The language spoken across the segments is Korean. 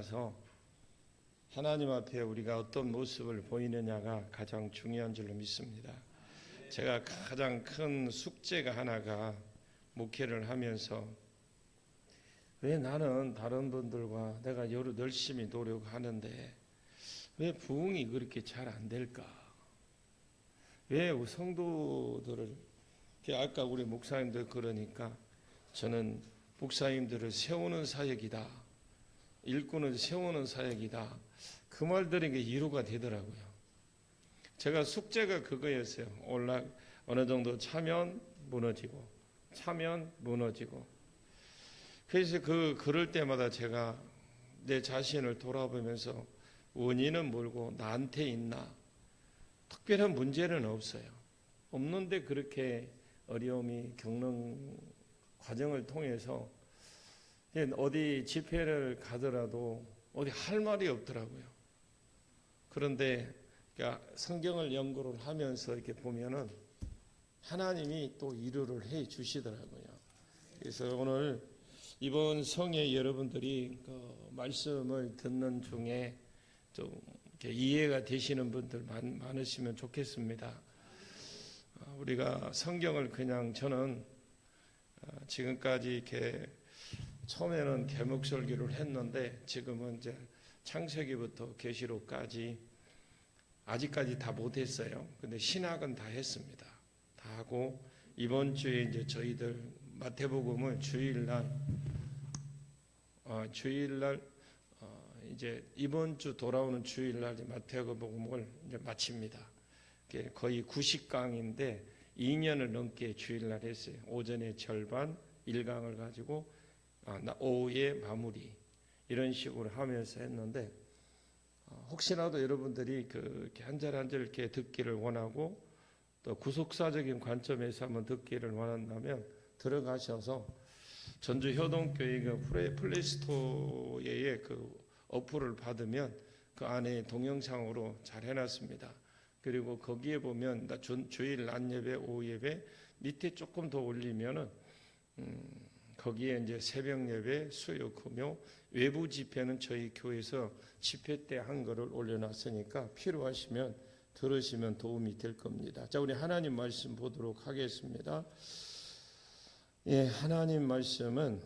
떠나서 하나님 앞에 우리가 어떤 모습을 보이느냐가 가장 중요한 줄로 믿습니다. 제가 가장 큰 숙제가 하나가 목회를 하면서 왜 나는 다른 분들과 내가 열심히 노력하는데 왜 부흥이 그렇게 잘 안 될까? 왜 성도들을 아까 우리 목사님들 그러니까 저는 목사님들을 세우는 사역이다. 일꾼을 세우는 사역이다. 그 말들이 이해가 되더라고요. 제가 숙제가 그거였어요. 어느 정도 차면 무너지고 그래서 그럴 때마다 제가 내 자신을 돌아보면서 원인은 뭘고 나한테 있나? 특별한 문제는 없어요. 없는데 그렇게 어려움이 겪는 과정을 통해서 어디 집회를 가더라도 어디 할 말이 없더라고요. 그런데 성경을 연구를 하면서 이렇게 보면은 하나님이 또 위로를 해 주시더라고요. 그래서 오늘 이번 성에 여러분들이 그 말씀을 듣는 중에 좀 이렇게 이해가 되시는 분들 많으시면 좋겠습니다. 우리가 성경을 그냥 저는 지금까지 이렇게 처음에는 개목설교를 했는데 지금은 이제 창세기부터 계시록까지 아직까지 다 못했어요. 근데 신학은 다 했습니다. 다 하고 이번 주에 이제 저희들 마태복음을 주일날 이제 이번 주 돌아오는 주일날 마태복음을 이제 마칩니다. 거의 90강인데 2년을 넘게 주일날 했어요. 오전에 절반 1강을 가지고 오후에 마무리 이런 식으로 하면서 했는데 혹시라도 여러분들이 이렇게 한 절 한 절 이렇게 듣기를 원하고 또 구속사적인 관점에서 한번 듣기를 원한다면 들어가셔서 전주 효동교회 플레이스토어에 그 어플을 받으면 그 안에 동영상으로 잘 해놨습니다. 그리고 거기에 보면 주일 낮 예배, 오후 예배 밑에 조금 더 올리면은 거기에 이제 새벽 예배, 수요, 금요, 외부 집회는 저희 교회에서 집회 때 한 거를 올려놨으니까 필요하시면 들으시면 도움이 될 겁니다. 자, 우리 하나님 말씀 보도록 하겠습니다. 예, 하나님 말씀은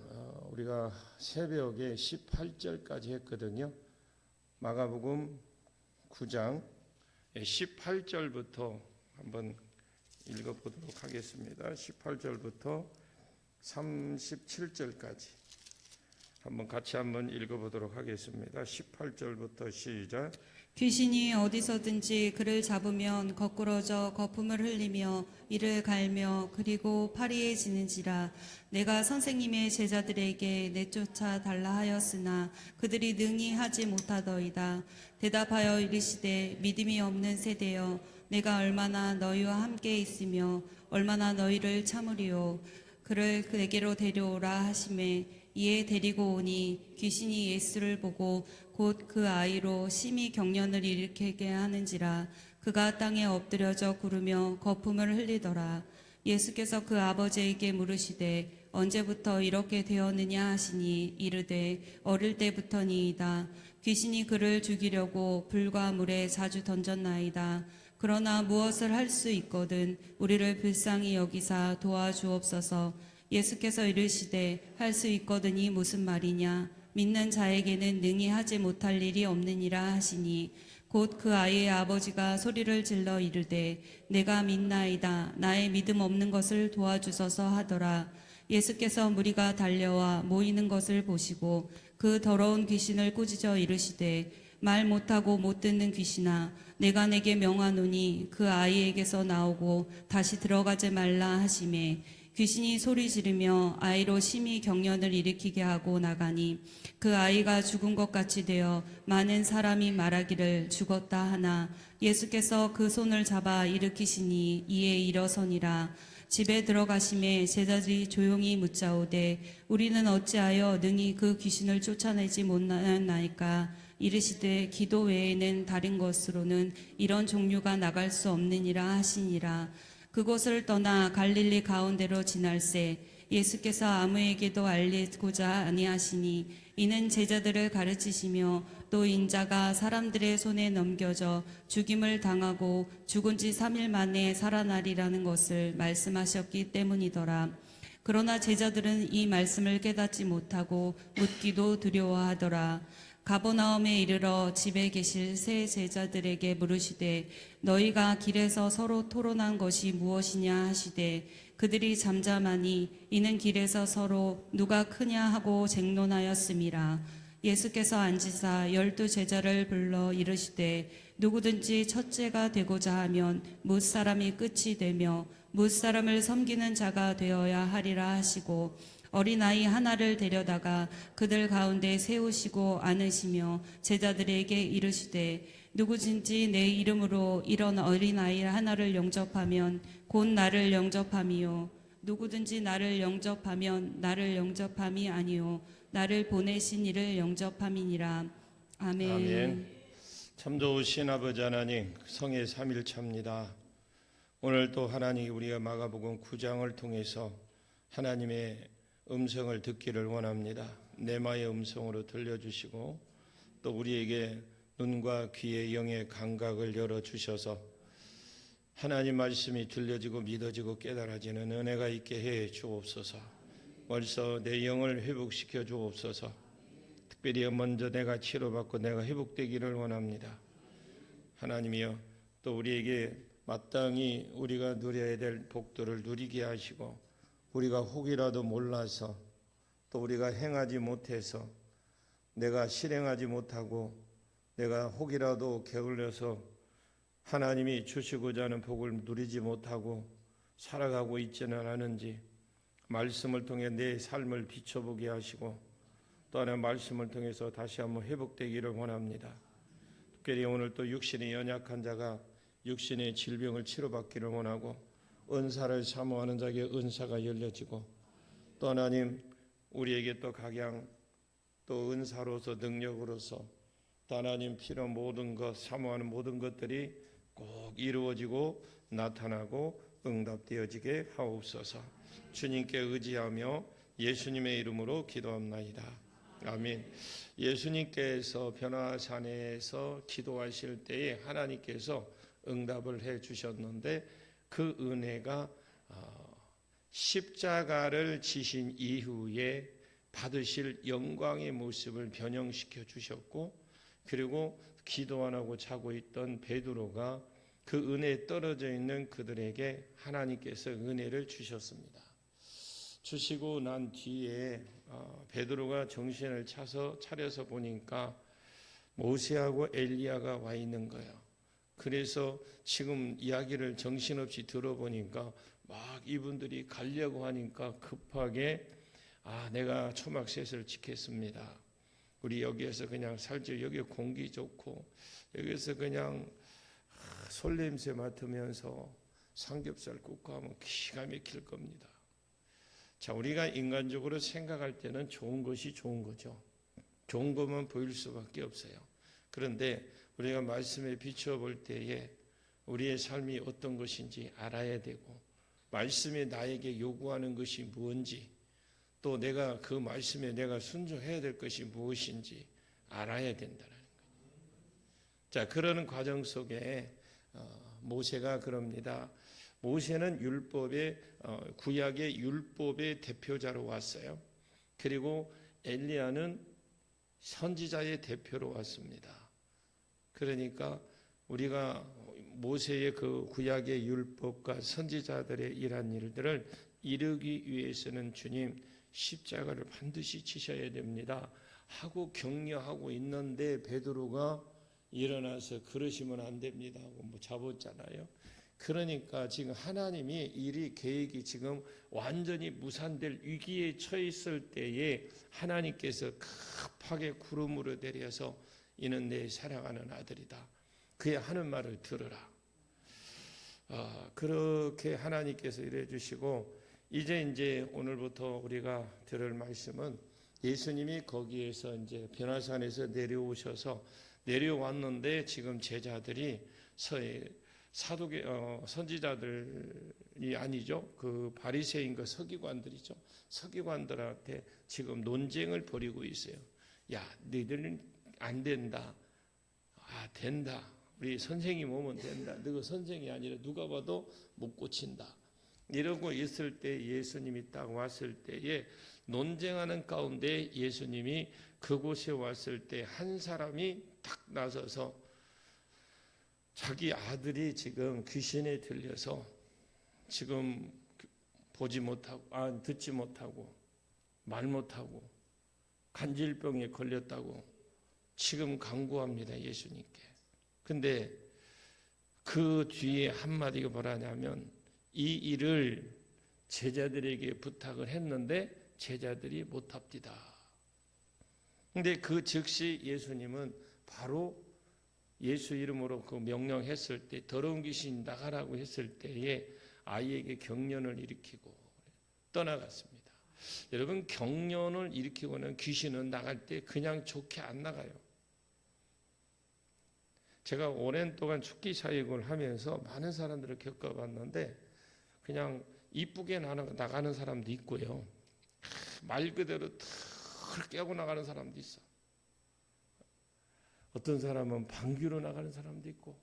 우리가 새벽에 18절까지 했거든요. 마가복음 9장 18절부터 한번 읽어보도록 하겠습니다. 18절부터 37절까지 같이 한번 읽어보도록 하겠습니다. 18절부터 시작. 귀신이 어디서든지 그를 잡으면 거꾸러져 거품을 흘리며 이를 갈며 그리고 파리해지는지라. 내가 선생님의 제자들에게 내쫓아 달라 하였으나 그들이 능히 하지 못하더이다. 대답하여 이르시되 믿음이 없는 세대여, 내가 얼마나 너희와 함께 있으며 얼마나 너희를 참으리요. 그를 내게로 데려오라 하시매 이에 데리고 오니 귀신이 예수를 보고 곧 그 아이로 심히 경련을 일으키게 하는지라. 그가 땅에 엎드려져 구르며 거품을 흘리더라. 예수께서 그 아버지에게 물으시되 언제부터 이렇게 되었느냐 하시니 이르되 어릴 때부터니이다. 귀신이 그를 죽이려고 불과 물에 자주 던졌나이다. 그러나 무엇을 할 수 있거든 우리를 불쌍히 여기사 도와주옵소서. 예수께서 이르시되 할 수 있거든이 무슨 말이냐. 믿는 자에게는 능히 하지 못할 일이 없느니라 하시니 곧 그 아이의 아버지가 소리를 질러 이르되 내가 믿나이다. 나의 믿음 없는 것을 도와주소서 하더라. 예수께서 무리가 달려와 모이는 것을 보시고 그 더러운 귀신을 꾸짖어 이르시되 말 못하고 못 듣는 귀신아, 내가 내게 명하노니 그 아이에게서 나오고 다시 들어가지 말라 하시매 귀신이 소리 지르며 아이로 심히 경련을 일으키게 하고 나가니 그 아이가 죽은 것 같이 되어 많은 사람이 말하기를 죽었다 하나 예수께서 그 손을 잡아 일으키시니 이에 일어서니라. 집에 들어가심에 제자들이 조용히 묻자오되 우리는 어찌하여 능히 그 귀신을 쫓아내지 못하나이까. 이르시되 기도 외에는 다른 것으로는 이런 종류가 나갈 수 없느니라 하시니라. 그곳을 떠나 갈릴리 가운데로 지날새 예수께서 아무에게도 알리고자 아니하시니 이는 제자들을 가르치시며 또 인자가 사람들의 손에 넘겨져 죽임을 당하고 죽은 지 3일 만에 살아나리라는 것을 말씀하셨기 때문이더라. 그러나 제자들은 이 말씀을 깨닫지 못하고 묻기도 두려워하더라. 가버나움에 이르러 집에 계실 세 제자들에게 물으시되 너희가 길에서 서로 토론한 것이 무엇이냐 하시되 그들이 잠잠하니 이는 길에서 서로 누가 크냐 하고 쟁론하였음이라. 예수께서 앉으사 12 제자를 불러 이르시되 누구든지 첫째가 되고자 하면 뭇 사람이 끝이 되며 뭇 사람을 섬기는 자가 되어야 하리라 하시고 어린아이 하나를 데려다가 그들 가운데 세우시고 안으시며 제자들에게 이르시되 누구든지 내 이름으로 이런 어린아이 하나를 영접하면 곧 나를 영접함이요 누구든지 나를 영접하면 나를 영접함이 아니요 나를 보내신 이를 영접함이니라. 아멘. 아멘. 참 좋으신 아버지 하나님, 성의 삼일차입니다. 오늘 또 하나님 우리가 마가복음 9장을 통해서 하나님의 음성을 듣기를 원합니다. 내마의 음성으로 들려주시고 또 우리에게 눈과 귀의 영의 감각을 열어주셔서 하나님 말씀이 들려지고 믿어지고 깨달아지는 은혜가 있게 해 주옵소서. 벌써 내 영을 회복시켜 주옵소서. 특별히 먼저 내가 치료받고 내가 회복되기를 원합니다. 하나님이여 또 우리에게 마땅히 우리가 누려야 될 복들을 누리게 하시고 우리가 혹이라도 몰라서 또 우리가 행하지 못해서 내가 실행하지 못하고 내가 혹이라도 게을러서 하나님이 주시고자 하는 복을 누리지 못하고 살아가고 있지는 않은지 말씀을 통해 내 삶을 비춰보게 하시고 또 하나 말씀을 통해서 다시 한번 회복되기를 원합니다. 특별히 오늘 또 육신이 연약한 자가 육신의 질병을 치료받기를 원하고 은사를 사모하는 자에게 은사가 열려지고 또 하나님 우리에게 또 각양 또 은사로서 능력으로서 또 하나님 필요 모든 것 사모하는 모든 것들이 꼭 이루어지고 나타나고 응답되어지게 하옵소서. 주님께 의지하며 예수님의 이름으로 기도합나이다. 아멘. 예수님께서 변화산에서 기도하실 때에 하나님께서 응답을 해 주셨는데 그 은혜가 십자가를 지신 이후에 받으실 영광의 모습을 변형시켜 주셨고 그리고 기도 안 하고 자고 있던 베드로가 그 은혜에 떨어져 있는 그들에게 하나님께서 은혜를 주셨습니다. 주시고 난 뒤에 베드로가 정신을 차려서 보니까 모세하고 엘리야가 와 있는 거예요. 그래서 지금 이야기를 정신없이 들어보니까 막 이분들이 가려고 하니까 급하게 내가 초막셋을 지켰습니다. 우리 여기에서 그냥 살죠. 여기 공기 좋고 여기서 그냥 솔냄새 맡으면서 삼겹살 굽고 하면 기가 막힐 겁니다. 자, 우리가 인간적으로 생각할 때는 좋은 것이 좋은 거죠. 좋은 것만 보일 수밖에 없어요. 그런데 우리가 말씀에 비춰볼 때에 우리의 삶이 어떤 것인지 알아야 되고 말씀에 나에게 요구하는 것이 무엇인지 또 내가 그 말씀에 내가 순종해야 될 것이 무엇인지 알아야 된다는 거예요. 자, 그러는 과정 속에 모세가 그럽니다. 모세는 율법의 구약의 율법의 대표자로 왔어요. 그리고 엘리야는 선지자의 대표로 왔습니다. 그러니까 우리가 모세의 그 구약의 율법과 선지자들의 일한 일들을 이루기 위해서는 주님 십자가를 반드시 지셔야 됩니다 하고 격려하고 있는데 베드로가 일어나서 그러시면 안 됩니다 하고 잡았잖아요. 그러니까 지금 하나님이 일이 계획이 지금 완전히 무산될 위기에 처했을 때에 하나님께서 급하게 구름으로 내려서 이는 내 사랑하는 아들이다. 그의 하는 말을 들으라. 그렇게 하나님께서 이래 주시고 이제 오늘부터 우리가 들을 말씀은 예수님이 거기에서 이제 변화산에서 내려오셔서 내려왔는데 지금 제자들이 사도계 선지자들이 아니죠. 그 바리새인과 서기관들이죠. 서기관들한테 지금 논쟁을 벌이고 있어요. 야, 너희들은 안 된다. 아, 된다. 우리 선생님 오면 된다. 너가 선생이 아니라 누가 봐도 못 고친다. 이러고 있을 때 예수님이 딱 왔을 때에 논쟁하는 가운데 예수님이 그곳에 왔을 때 한 사람이 딱 나서서 자기 아들이 지금 귀신에 들려서 지금 보지 못하고, 듣지 못하고, 말 못하고, 간질병에 걸렸다고 지금 간구합니다, 예수님께. 근데 그 뒤에 한마디가 뭐라냐면 이 일을 제자들에게 부탁을 했는데 제자들이 못합디다. 근데 그 즉시 예수님은 바로 예수 이름으로 그 명령했을 때 더러운 귀신 나가라고 했을 때에 아이에게 경련을 일으키고 떠나갔습니다. 여러분, 경련을 일으키고는 귀신은 나갈 때 그냥 좋게 안 나가요. 제가 오랜 동안 축기 사역을 하면서 많은 사람들을 겪어봤는데 그냥 이쁘게 나가는 사람도 있고요. 말 그대로 털 깨고 나가는 사람도 있어. 어떤 사람은 방귀로 나가는 사람도 있고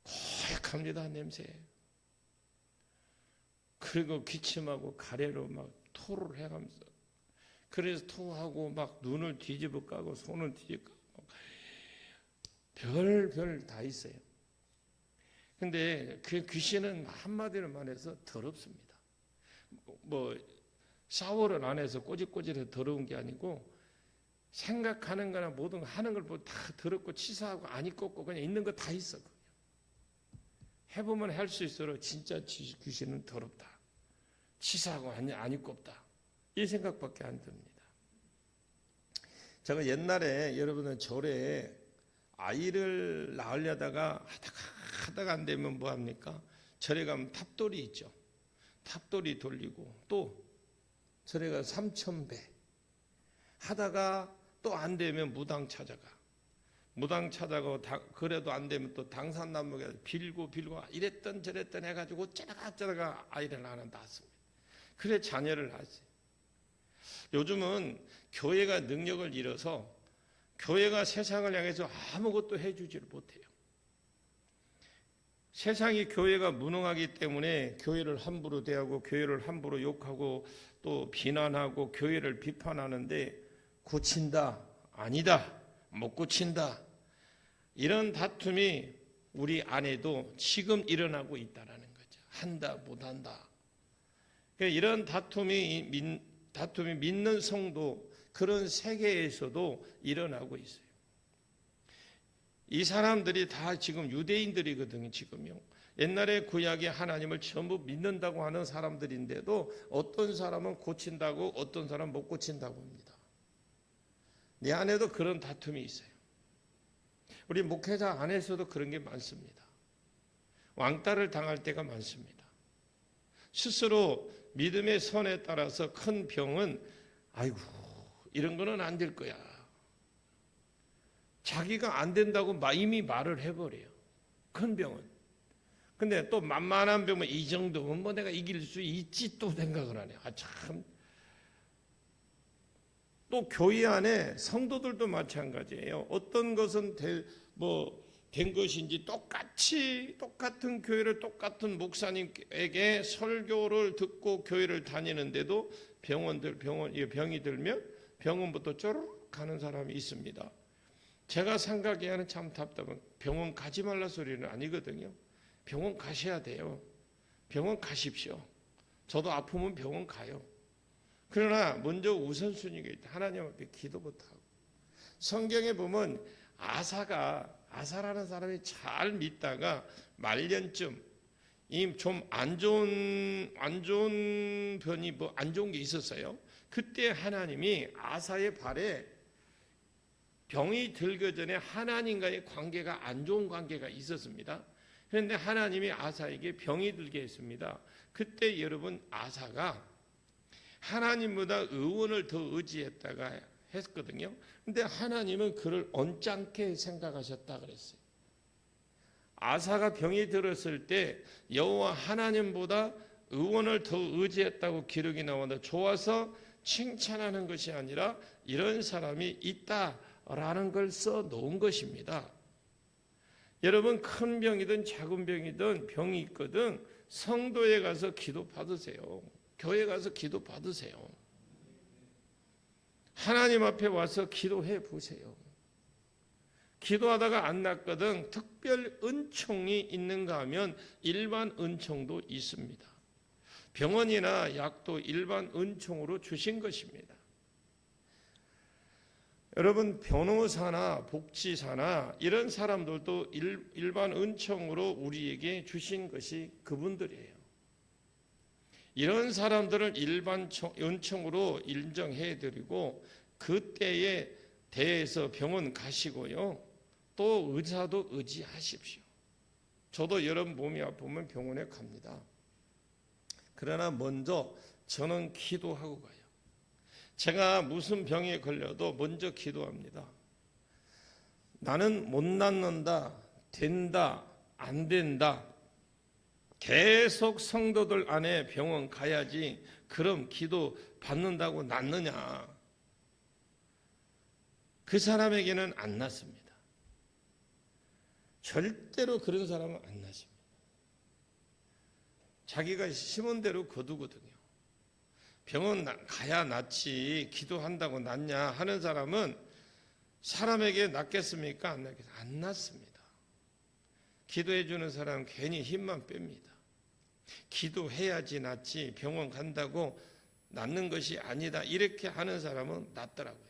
고약합니다, 냄새. 그리고 기침하고 가래로 막 토를 해가면서 그래서 토하고 막 눈을 뒤집어 까고 손을 뒤집어 까고 별 다 있어요. 근데 그 귀신은 한마디로 말해서 더럽습니다. 뭐 샤워를 안 해서 꼬질꼬질해서 더러운 게 아니고 생각하는 거나 모든 거 하는 걸 다 더럽고 치사하고 안 입고 그냥 있는 거 다 있어. 해보면 할 수 있도록 진짜 귀신은 더럽다. 치사하고 안 입고없다. 이 생각밖에 안 듭니다. 제가 옛날에 여러분은 절에 아이를 낳으려다가 하다가 안 되면 뭐 합니까? 절에 가면 탑돌이 있죠. 탑돌이 돌리고 또 절에 가 삼천배 하다가 또 안 되면 무당 찾아가. 무당 찾아가고 그래도 안 되면 또 당산나무에 빌고 이랬던 저랬던 해가지고 짜다가 아이를 하나 낳았습니다. 그래 자녀를 낳았어요. 요즘은 교회가 능력을 잃어서 교회가 세상을 향해서 아무것도 해주지를 못해요. 세상이 교회가 무능하기 때문에 교회를 함부로 대하고 교회를 함부로 욕하고 또 비난하고 교회를 비판하는데 고친다, 아니다, 못 고친다, 이런 다툼이 우리 안에도 지금 일어나고 있다는 거죠. 한다, 못한다. 이런 다툼이 믿는 성도 그런 세계에서도 일어나고 있어요. 이 사람들이 다 지금 유대인들이거든요. 지금요. 옛날에 구약의 하나님을 전부 믿는다고 하는 사람들인데도 어떤 사람은 고친다고 어떤 사람은 못 고친다고 합니다. 내 안에도 그런 다툼이 있어요. 우리 목회자 안에서도 그런 게 많습니다. 왕따를 당할 때가 많습니다. 스스로 믿음의 선에 따라서 큰 병은 아이고 이런 거는 안 될 거야. 자기가 안 된다고 이미 말을 해버려요. 큰 병은. 근데 또 만만한 병은 이 정도면 뭐 내가 이길 수 있지 또 생각을 하네. 참. 또 교회 안에 성도들도 마찬가지예요. 어떤 것은 된 것인지 똑같은 교회를 똑같은 목사님에게 설교를 듣고 교회를 다니는데도 병이 들면 병원부터 쪼르륵 가는 사람이 있습니다. 제가 생각에는 참 답답한 병원 가지 말라 소리는 아니거든요. 병원 가셔야 돼요. 병원 가십시오. 저도 아프면 병원 가요. 그러나 먼저 우선순위가 있다. 하나님 앞에 기도부터 하고. 성경에 보면 아사라는 사람이 잘 믿다가 말년쯤 좀 안 좋은 변이 안 좋은 게 있었어요. 그때 하나님이 아사의 발에 병이 들기 전에 하나님과의 관계가 안 좋은 관계가 있었습니다. 그런데 하나님이 아사에게 병이 들게 했습니다. 그때 여러분 아사가 하나님보다 의원을 더 의지했다가 했거든요. 근데 하나님은 그를 언짢게 생각하셨다 그랬어요. 아사가 병이 들었을 때 여호와 하나님보다 의원을 더 의지했다고 기록이 나오는데 좋아서 칭찬하는 것이 아니라 이런 사람이 있다라는 걸 써 놓은 것입니다. 여러분 큰 병이든 작은 병이든 병이 있거든 성도에 가서 기도 받으세요. 교회 가서 기도 받으세요. 하나님 앞에 와서 기도해 보세요. 기도하다가 안 낫거든 특별 은총이 있는가 하면 일반 은총도 있습니다. 병원이나 약도 일반 은총으로 주신 것입니다. 여러분 변호사나 복지사나 이런 사람들도 일반 은총으로 우리에게 주신 것이 그분들이에요. 이런 사람들을 일반 은총으로 인정해드리고 그때에 대해서 병원 가시고요. 또 의사도 의지하십시오. 저도 여러분 몸이 아프면 병원에 갑니다. 그러나 먼저 저는 기도하고 가요. 제가 무슨 병에 걸려도 먼저 기도합니다. 나는 못 낫는다, 된다, 안 된다. 계속 성도들 안에 병원 가야지 그럼 기도 받는다고 낫느냐. 그 사람에게는 안 낫습니다. 절대로 그런 사람은 안 낫습니다. 자기가 심은 대로 거두거든요. 병원 가야 낫지 기도한다고 낫냐 하는 사람은 사람에게 낫겠습니까? 안 낫겠습니까? 안 낫습니다. 기도해 주는 사람은 괜히 힘만 뺍니다. 기도해야지 낫지 병원 간다고 낫는 것이 아니다 이렇게 하는 사람은 낫더라고요.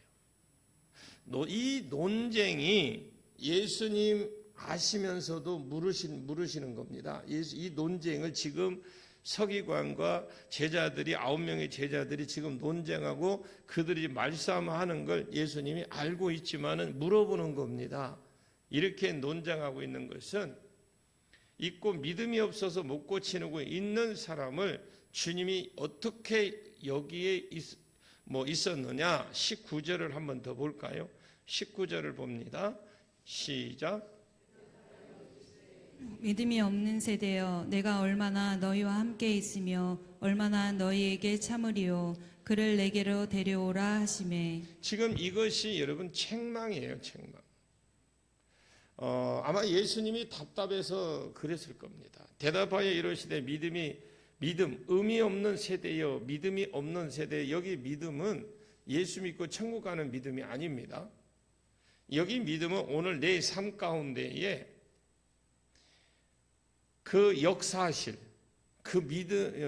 이 논쟁이 예수님 아시면서도 물으시는 겁니다. 이 논쟁을 지금 서기관과 제자들이 9명의 제자들이 지금 논쟁하고 그들이 말싸움하는 걸 예수님이 알고 있지만은 물어보는 겁니다. 이렇게 논쟁하고 있는 것은 있고 믿음이 없어서 못 고치고 있는 사람을 주님이 어떻게 여기에 있었느냐 19절을 한번 더 볼까요? 19절을 봅니다. 시작. 믿음이 없는 세대여 내가 얼마나 너희와 함께 있으며 얼마나 너희에게 참으리요 그를 내게로 데려오라 하시매. 지금 이것이 여러분 책망이에요. 책망. 아마 예수님이 답답해서 그랬을 겁니다. 대답하여 이르시되 믿음 의미 없는 세대여 믿음이 없는 세대. 여기 믿음은 예수 믿고 천국 가는 믿음이 아닙니다. 여기 믿음은 오늘 내 삶 가운데에 그 역사하실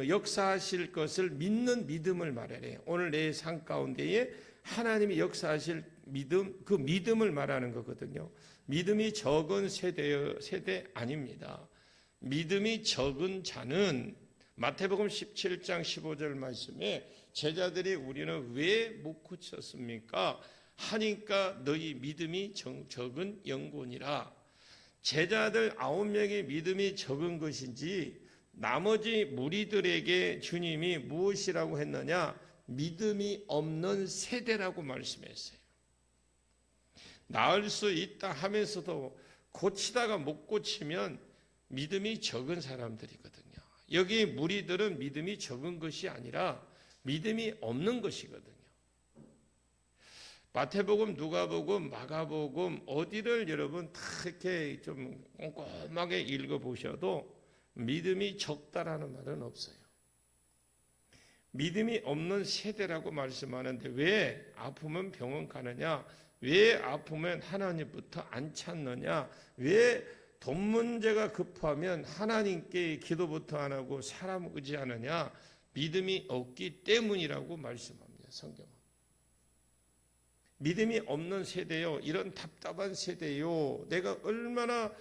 역사하실 것을 믿는 믿음을 말하래요. 오늘 내 삶 가운데에 하나님이 역사하실 믿음, 그 믿음을 말하는 거거든요. 믿음이 적은 세대 아닙니다. 믿음이 적은 자는 마태복음 17장 15절 말씀에 제자들이 우리는 왜 못 고쳤습니까? 하니까 너희 믿음이 적은 영혼이라. 제자들 9명의 믿음이 적은 것인지 나머지 무리들에게 주님이 무엇이라고 했느냐? 믿음이 없는 세대라고 말씀했어요. 나을 수 있다 하면서도 고치다가 못 고치면 믿음이 적은 사람들이거든요. 여기 무리들은 믿음이 적은 것이 아니라 믿음이 없는 것이거든요. 마태복음, 누가복음, 마가복음 어디를 여러분 다 이렇게 좀 꼼꼼하게 읽어보셔도 믿음이 적다라는 말은 없어요. 믿음이 없는 세대라고 말씀하는데 왜 아프면 병원 가느냐? 왜 아프면 하나님부터 안 찾느냐? 왜 돈 문제가 급하면 하나님께 기도부터 안 하고 사람 의지하느냐? 믿음이 없기 때문이라고 말씀합니다. 성경은. 믿음이 없는 세대요. 이런 답답한 세대요. 내가 얼마나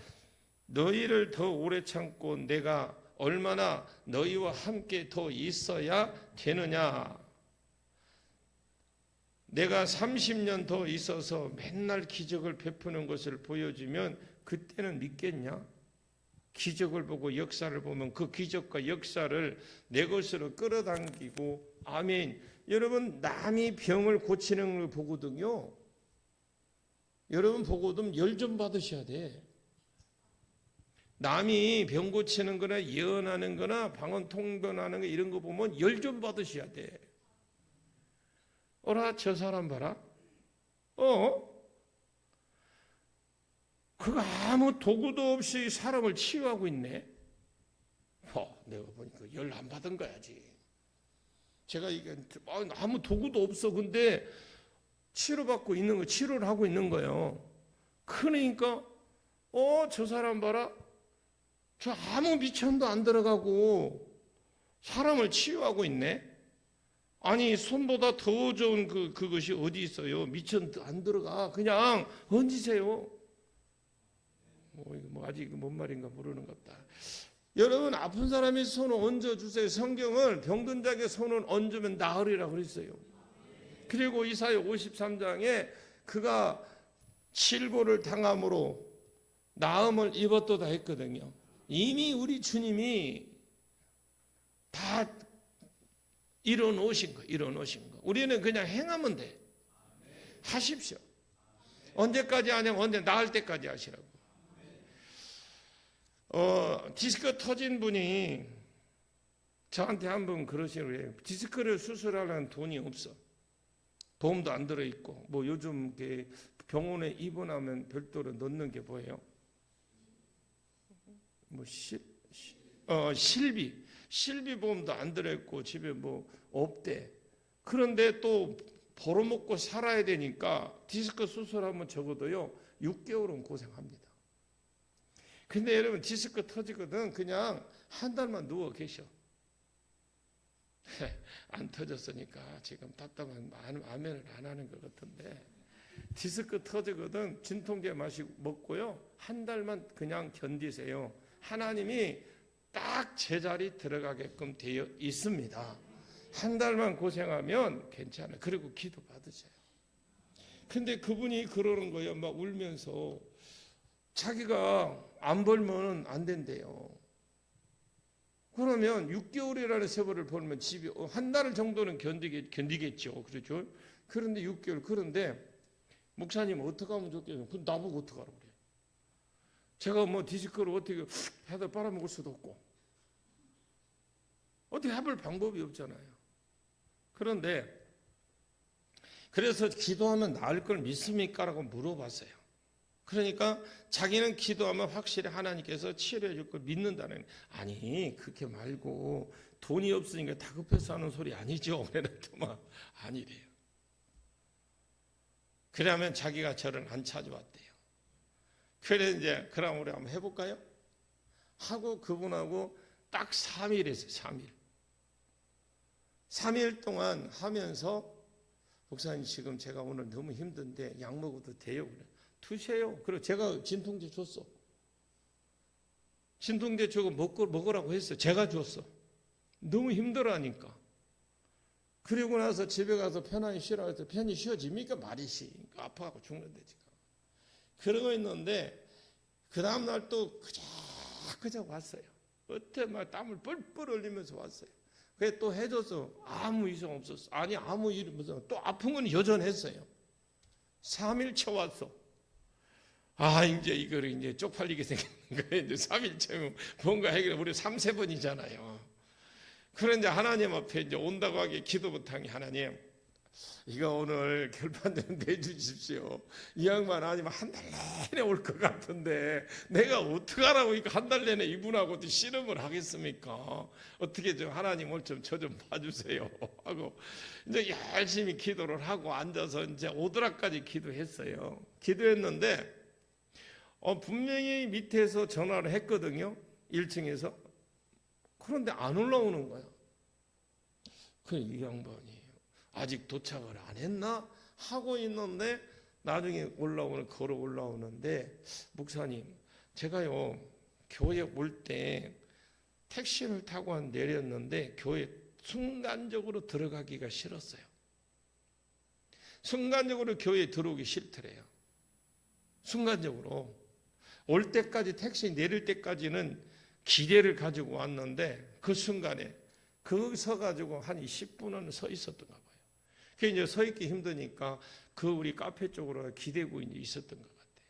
너희를 더 오래 참고 내가 얼마나 너희와 함께 더 있어야 되느냐. 내가 30년 더 있어서 맨날 기적을 베푸는 것을 보여주면 그때는 믿겠냐? 기적을 보고 역사를 보면 그 기적과 역사를 내 것으로 끌어당기고 아멘. 여러분 남이 병을 고치는 걸 보거든요. 여러분 보거든 열 좀 받으셔야 돼. 남이 병 고치는 거나 예언하는 거나 방언 통변하는 거 이런 거 보면 열 좀 받으셔야 돼. 어라 저 사람 봐라. 그거 아무 도구도 없이 사람을 치유하고 있네. 내가 보니까 열 안 받은 거야지. 제가 이게 아무 도구도 없어. 근데 치료받고 있는 거, 치료를 하고 있는 거예요. 그러니까 저 사람 봐라. 저 아무 미천도 안 들어가고 사람을 치유하고 있네. 아니 손보다 더 좋은 그것이 어디 있어요? 미천 안 들어가. 그냥 얹으세요. 뭐 아직 뭔 말인가 모르는 것 같다. 여러분 아픈 사람이 손을 얹어주세요. 성경을 병든 자에게 손을 얹으면 나으리라 그랬어요. 그리고 이사야 53장에 그가 칠고를 당함으로 나음을 입었도다 했거든요. 이미 우리 주님이 다 이뤄놓으신 거. 우리는 그냥 행하면 돼. 하십시오. 언제까지 하냐면 언제 나을 때까지 하시라고. 디스크 터진 분이 저한테 한번 그러시더래요. 디스크를 수술하려는 돈이 없어. 보험도 안 들어있고 뭐 요즘 병원에 입원하면 별도로 넣는 게 뭐예요? 뭐 실비 보험도 안 들어있고 집에 뭐 없대. 그런데 또 벌어먹고 살아야 되니까 디스크 수술하면 적어도요 6개월은 고생합니다. 근데 여러분 디스크 터지거든 그냥 한 달만 누워 계셔. 안 터졌으니까 지금 답답한 아멘을 안 하는 것 같은데 디스크 터지거든 진통제 마시고 먹고요 한 달만 그냥 견디세요. 하나님이 딱 제자리 들어가게끔 되어 있습니다. 한 달만 고생하면 괜찮아요. 그리고 기도 받으세요. 근데 그분이 그러는 거예요. 막 울면서 자기가 안 벌면 안 된대요. 그러면 6개월이라는 세월을 벌면 집이 한 달 정도는 견디겠죠. 그렇죠? 그런데 6개월. 그런데 목사님 어떻게 하면 좋겠어요? 그럼 나보고 어떻게 하라고 그래요? 제가 뭐 디스크를 어떻게 해도 빨아먹을 수도 없고 어떻게 해볼 방법이 없잖아요. 그런데 그래서 기도하면 나을 걸 믿습니까? 라고 물어봤어요. 그러니까 자기는 기도하면 확실히 하나님께서 치료해 줄 걸 믿는다는. 아니 그렇게 말고 돈이 없으니까 다급해서 하는 소리 아니죠. 그랬더니 아니래요. 그러면 자기가 저를 안 찾아왔대요. 그래 이제 그럼 우리 한번 해볼까요? 하고 그분하고 딱 3일 했어요. 3일 동안 하면서 목사님 지금 제가 오늘 너무 힘든데 약 먹어도 돼요? 그래. 드세요. 그리고 제가 진통제 줬어. 진통제 주고 먹으라고 했어요. 제가 줬어. 너무 힘들어하니까. 그리고 나서 집에 가서 편안히 쉬라고 해서 편히 쉬어집니까? 말이시. 아파하고 죽는데 지금. 그러고 있는데 그 다음날 또 그저 왔어요. 어때 막 땀을 뻘뻘 흘리면서 왔어요. 그래 또 해줘서 아무 이상 없었어. 아니 아무 일 무슨 또 아픈 건 여전했어요. 3일째 왔어. 이제 이거를 이제 쪽팔리게 생기는 거예요. 이제 3일째면 뭔가 해결해. 우리 3-4번이잖아요. 그런데 하나님 앞에 이제 온다고 하기에 기도 못한 게 하나님 이거 오늘 결판 좀 내주십시오. 이 양반 아니면 한 달 내내 올 것 같은데 내가 어떡하라고 이거 한 달 내내 이분하고 씨름을 하겠습니까? 어떻게 좀 하나님 오늘 좀 저 좀 봐주세요 하고 이제 열심히 기도를 하고 앉아서 이제 오드락까지 기도했어요. 기도했는데 분명히 밑에서 전화를 했거든요. 1층에서. 그런데 안 올라오는 거야. 이 양반이 아직 도착을 안 했나 하고 있는데 나중에 걸어 올라오는데 목사님 제가요 교회 올 때 택시를 타고 내렸는데 교회 순간적으로 들어가기가 싫었어요. 순간적으로 교회에 들어오기 싫더래요. 순간적으로 올 때까지 택시 내릴 때까지는 기대를 가지고 왔는데 그 순간에 거기 서가지고 한 10분은 서 있었던가 봐요. 그 이제 서 있기 힘드니까 그 우리 카페 쪽으로 기대고 이제 있었던 것 같아요.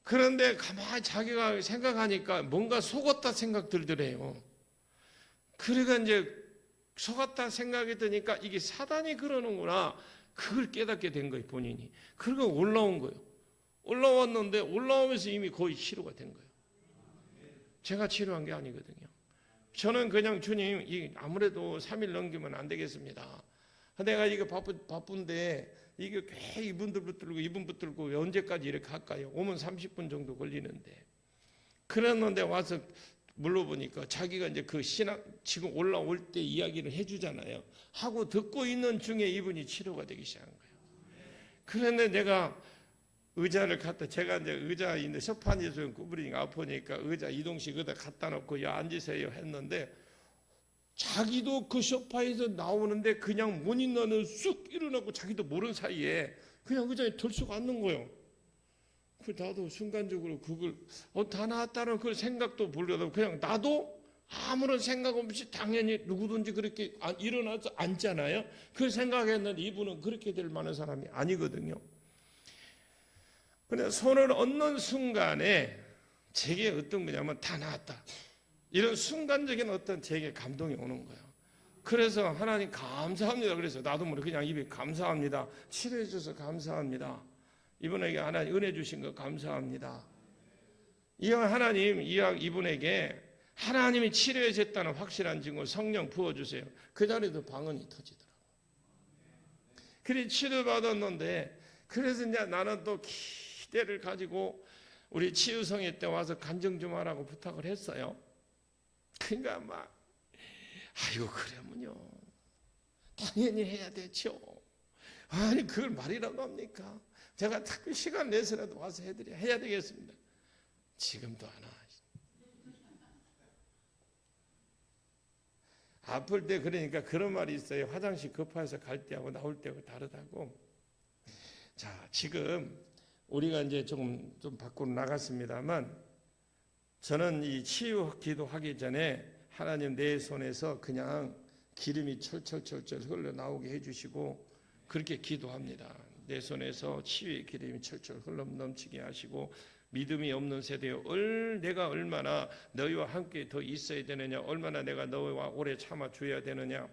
그런데 가만히 자기가 생각하니까 뭔가 속았다 생각 들더래요. 그러니까 이제 속았다 생각이 드니까 이게 사단이 그러는구나. 그걸 깨닫게 된 거예요, 본인이. 그러고 올라온 거예요. 올라왔는데 올라오면서 이미 거의 치료가 된 거예요. 제가 치료한 게 아니거든요. 저는 그냥 주님, 아무래도 3일 넘기면 안 되겠습니다. 내가 이거 바쁜데 이게 꽤 이분 붙들고 언제까지 이렇게 할까요? 오면 30분 정도 걸리는데. 그랬는데 와서 물어보니까 자기가 이제 그 신학 지금 올라올 때 이야기를 해주잖아요. 하고 듣고 있는 중에 이분이 치료가 되기 시작한 거예요. 그런데 내가 의자를 제가 이제 의자 있는데 소파에 좀 구부리니까 아프니까 의자 이동식 의자 갖다 놓고 야 앉으세요 했는데 자기도 그 소파에서 나오는데 그냥 못 있는 쑥 일어나고 자기도 모르는 사이에 그냥 의자에 들쑥 앉는 거예요. 그 나도 순간적으로 그걸 다 나았다는 그 생각도 불러도 그냥 나도 아무런 생각 없이 당연히 누구든지 그렇게 일어나서 앉잖아요. 그 생각했는데 이분은 그렇게 될 만한 사람이 아니거든요. 근데 손을 얹는 순간에 제게 어떤 거냐면 다 나았다. 이런 순간적인 어떤 제게 감동이 오는 거예요. 그래서 하나님 감사합니다. 그래서 나도 모르게 그냥 입에 감사합니다. 치료해 주셔서 감사합니다. 이분에게 하나님 은혜 주신 거 감사합니다. 하나님 이분에게 하나님이 치료해 줬다는 확실한 증거 성령 부어주세요. 그 자리도 방언이 터지더라고요. 그래 치료받았는데 그래서 이제 나는 또 기대를 가지고 우리 치유성회 때 와서 간증 좀 하라고 부탁을 했어요. 그러니까 막 아이고 그러면요 당연히 해야 되죠. 아니 그걸 말이라고 합니까? 제가 자꾸 시간 내서라도 와서 해야 되겠습니다. 지금도 안 와. 아플 때 그러니까 그런 말이 있어요. 화장실 급해서 갈 때하고 나올 때하고 다르다고. 자, 지금 우리가 이제 좀 밖으로 나갔습니다만 저는 이 치유 기도하기 전에 하나님 내 손에서 그냥 기름이 철철철철 흘러나오게 해주시고 그렇게 기도합니다. 내 손에서 치유의 기름이 철철 흘러넘치게 하시고 믿음이 없는 세대에 내가 얼마나 너희와 함께 더 있어야 되느냐, 얼마나 내가 너희와 오래 참아줘야 되느냐,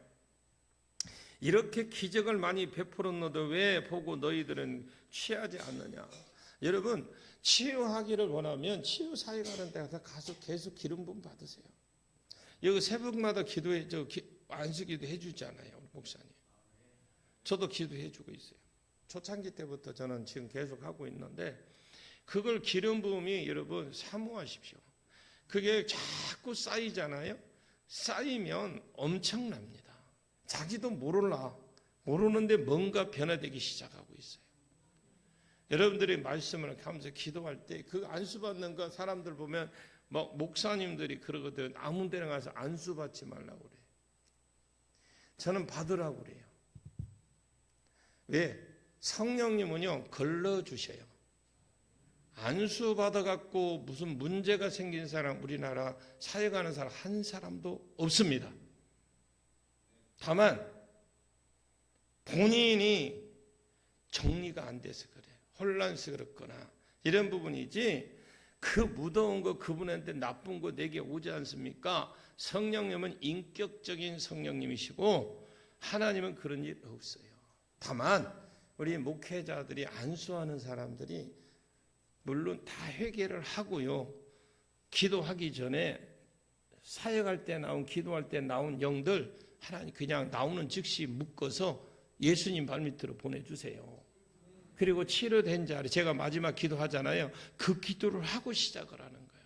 이렇게 기적을 많이 베풀었는데 왜 보고 너희들은 취하지 않느냐. 여러분 치유하기를 원하면 치유사역하는 데 가서 계속 기름 부음 받으세요. 여기 새벽마다 기도해 안수기도 해주잖아요, 우리 목사님. 저도 기도해주고 있어요. 초창기 때부터 저는 지금 계속 하고 있는데 그걸 기름 부음이 여러분 사모하십시오. 그게 자꾸 쌓이잖아요. 쌓이면 엄청납니다. 자기도 모르는데 뭔가 변화되기 시작하고 있어요. 여러분들이 말씀을 하면서 기도할 때 그 안수 받는 거 사람들 보면 막 목사님들이 그러거든. 아무 데나 가서 안수 받지 말라고 그래요. 저는 받으라고 그래요. 왜? 성령님은요 걸러주셔요. 안수 받아갖고 무슨 문제가 생긴 사람 우리나라 사역하는 사람 한 사람도 없습니다. 다만 본인이 정리가 안 돼서 그래요. 혼란스럽거나 이런 부분이지 그 무더운 거 그분한테 나쁜 거 내게 오지 않습니까? 성령님은 인격적인 성령님이시고 하나님은 그런 일 없어요. 다만 우리 목회자들이 안수하는 사람들이 물론 다 회개를 하고요. 기도하기 전에 사역할 때 기도할 때 나온 영들 하나님 그냥 나오는 즉시 묶어서 예수님 발밑으로 보내주세요. 그리고 치료된 자리 제가 마지막 기도하잖아요. 그 기도를 하고 시작을 하는 거예요.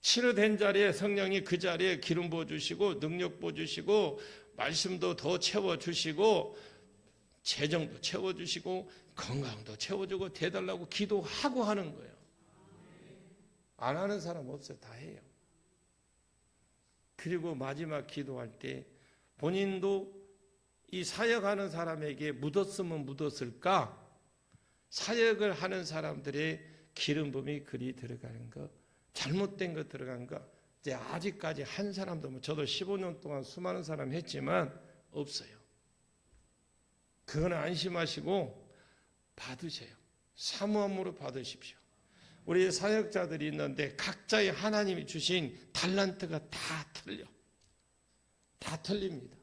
치료된 자리에 성령이 그 자리에 기름 부어주시고 능력 부어주시고 말씀도 더 채워주시고 재정도 채워주시고 건강도 채워주고 대달라고 기도하고 하는 거예요. 안 하는 사람 없어요. 다 해요. 그리고 마지막 기도할 때 본인도 이 사역하는 사람에게 묻었으면 묻었을까? 사역을 하는 사람들의 기름 부음이 그리 들어가는 거, 잘못된 거 들어간 거 이제 아직까지 한 사람도 저도 15년 동안 수많은 사람 했지만 없어요. 그거는 안심하시고 받으세요. 사모함으로 받으십시오. 우리 사역자들이 있는데 각자의 하나님이 주신 달란트가 다 틀려. 다 틀립니다.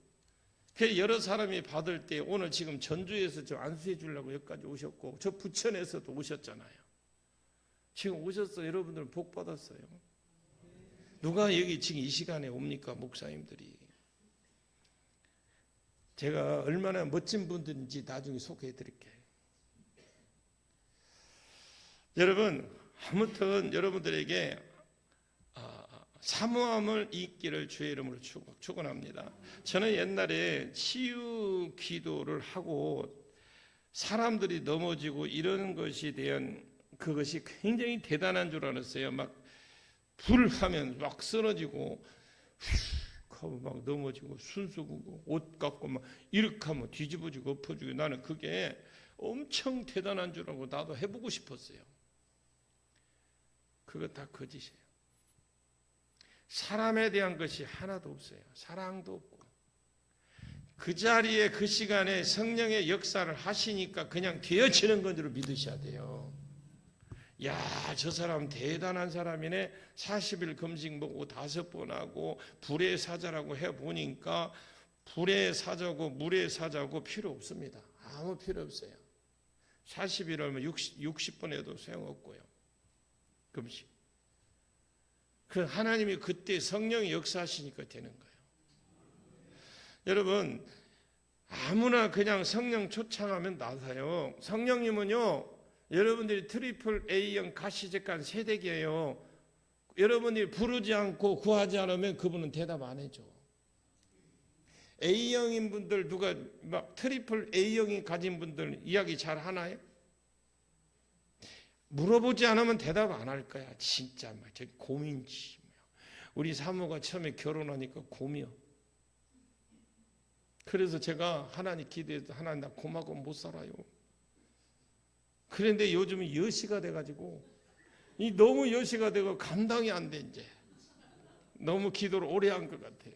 그 여러 사람이 받을 때 오늘 지금 전주에서 저 안수해 주려고 여기까지 오셨고 저 부천에서도 오셨잖아요. 지금 오셨어. 여러분들은 복 받았어요. 누가 여기 지금 이 시간에 옵니까? 목사님들이. 제가 얼마나 멋진 분들인지 나중에 소개해 드릴게요. 여러분, 아무튼 여러분들에게 사모함을 잊기를 주의 이름으로 축원합니다. 저는 옛날에 치유 기도를 하고 사람들이 넘어지고 이런 것에 대한 그것이 굉장히 대단한 줄 알았어요. 막 불하면 막 쓰러지고 훅 하고 막 넘어지고 순수고 옷 갖고 막 이렇게 하면 뒤집어지고 엎어지고 나는 그게 엄청 대단한 줄 알고 나도 해보고 싶었어요. 그거 다 거짓이에요. 사람에 대한 것이 하나도 없어요. 사랑도 없고. 그 자리에 그 시간에 성령의 역사를 하시니까 그냥 되어지는 건 줄 믿으셔야 돼요. 야, 저 사람 대단한 사람이네. 40일 금식 먹고 5번 하고 불의 사자라고 해보니까 불의 사자고 물의 사자고 필요 없습니다. 아무 필요 없어요. 40일 하면 60번 해도 소용없고요. 금식. 그 하나님이 그때 성령이 역사하시니까 되는 거예요. 여러분, 아무나 그냥 성령 초청하면 나서요. 성령님은요, 여러분들이 트리플 A형 가시적간 세대기예요. 여러분들이 부르지 않고 구하지 않으면 그분은 대답 안 해줘. A형인 분들 누가 막 트리플 A형이 가진 분들 이야기 잘 하나요? 물어보지 않으면 대답 안 할 거야. 진짜 막 저 고민지. 우리 사모가 처음에 결혼하니까 고민이요. 그래서 제가 하나님 기도해서 하나님 나 고마고 못 살아요. 그런데 요즘은 여시가 돼가지고 이 너무 여시가 되고 감당이 안 돼 이제. 너무 기도를 오래 한 것 같아요.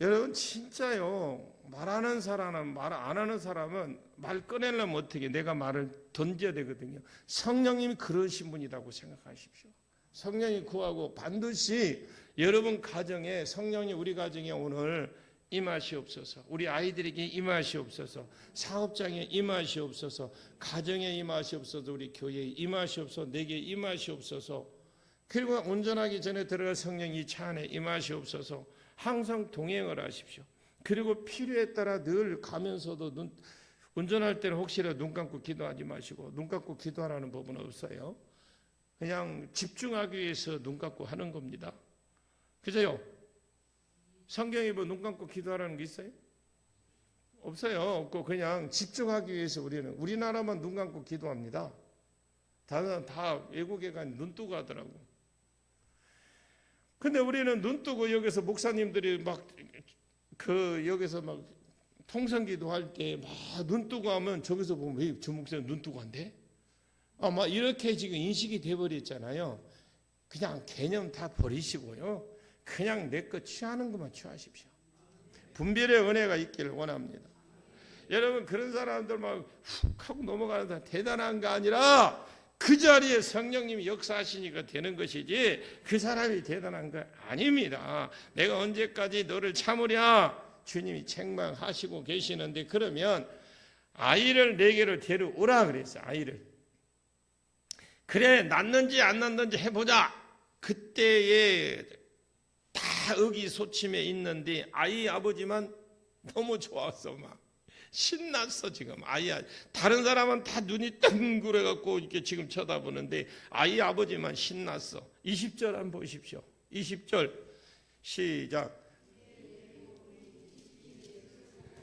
여러분 진짜요. 말하는 사람은 말 안 하는 사람은 말 꺼내려면 어떻게 내가 말을 던져야 되거든요. 성령님이 그러신 분이라고 생각하십시오. 성령이 구하고 반드시 여러분 가정에 성령이 우리 가정에 오늘 임하시옵소서. 우리 아이들에게 임하시옵소서. 사업장에 임하시옵소서. 가정에 임하시옵소서. 우리 교회에 임하시옵소서. 내게 임하시옵소서. 그리고 온전하기 전에 들어갈 성령이 차 안에 임하시옵소서. 항상 동행을 하십시오. 그리고 필요에 따라 늘 가면서도 운전할 때는 혹시라도 눈 감고 기도하지 마시고 눈 감고 기도하라는 법은 없어요. 그냥 집중하기 위해서 눈 감고 하는 겁니다. 그죠? 성경에 뭐 눈 감고 기도하라는 게 있어요? 없어요. 없고 그냥 집중하기 위해서 우리나라만 눈 감고 기도합니다. 다른 다 외국에 간 눈 뜨고 하더라고. 근데 우리는 눈 뜨고 여기서 목사님들이 막 여기서 막 통성기도 할 때 막 눈 뜨고 하면 저기서 보면 왜 저 목사님 눈 뜨고 한대? 막 이렇게 지금 인식이 돼버렸잖아요. 그냥 개념 다 버리시고요. 그냥 내 것 취하는 것만 취하십시오. 분별의 은혜가 있기를 원합니다. 여러분 그런 사람들 막 훅 하고 넘어가는 사람 대단한 거 아니라 그 자리에 성령님이 역사하시니까 되는 것이지 그 사람이 대단한 거 아닙니다. 내가 언제까지 너를 참으랴 주님이 책망하시고 계시는데 그러면 아이를 내게로 데려오라 그랬어요. 아이를. 그래 낳는지 안 낳는지 해보자. 그때에 다 의기소침해 있는데 아이 아버지만 너무 좋았어 막. 신났어 지금 아이 다른 사람은 다 눈이 뜬그래 갖고 이렇게 지금 쳐다보는데 아이 아버지만 신났어. 20절 한번 보십시오. 20절 시작.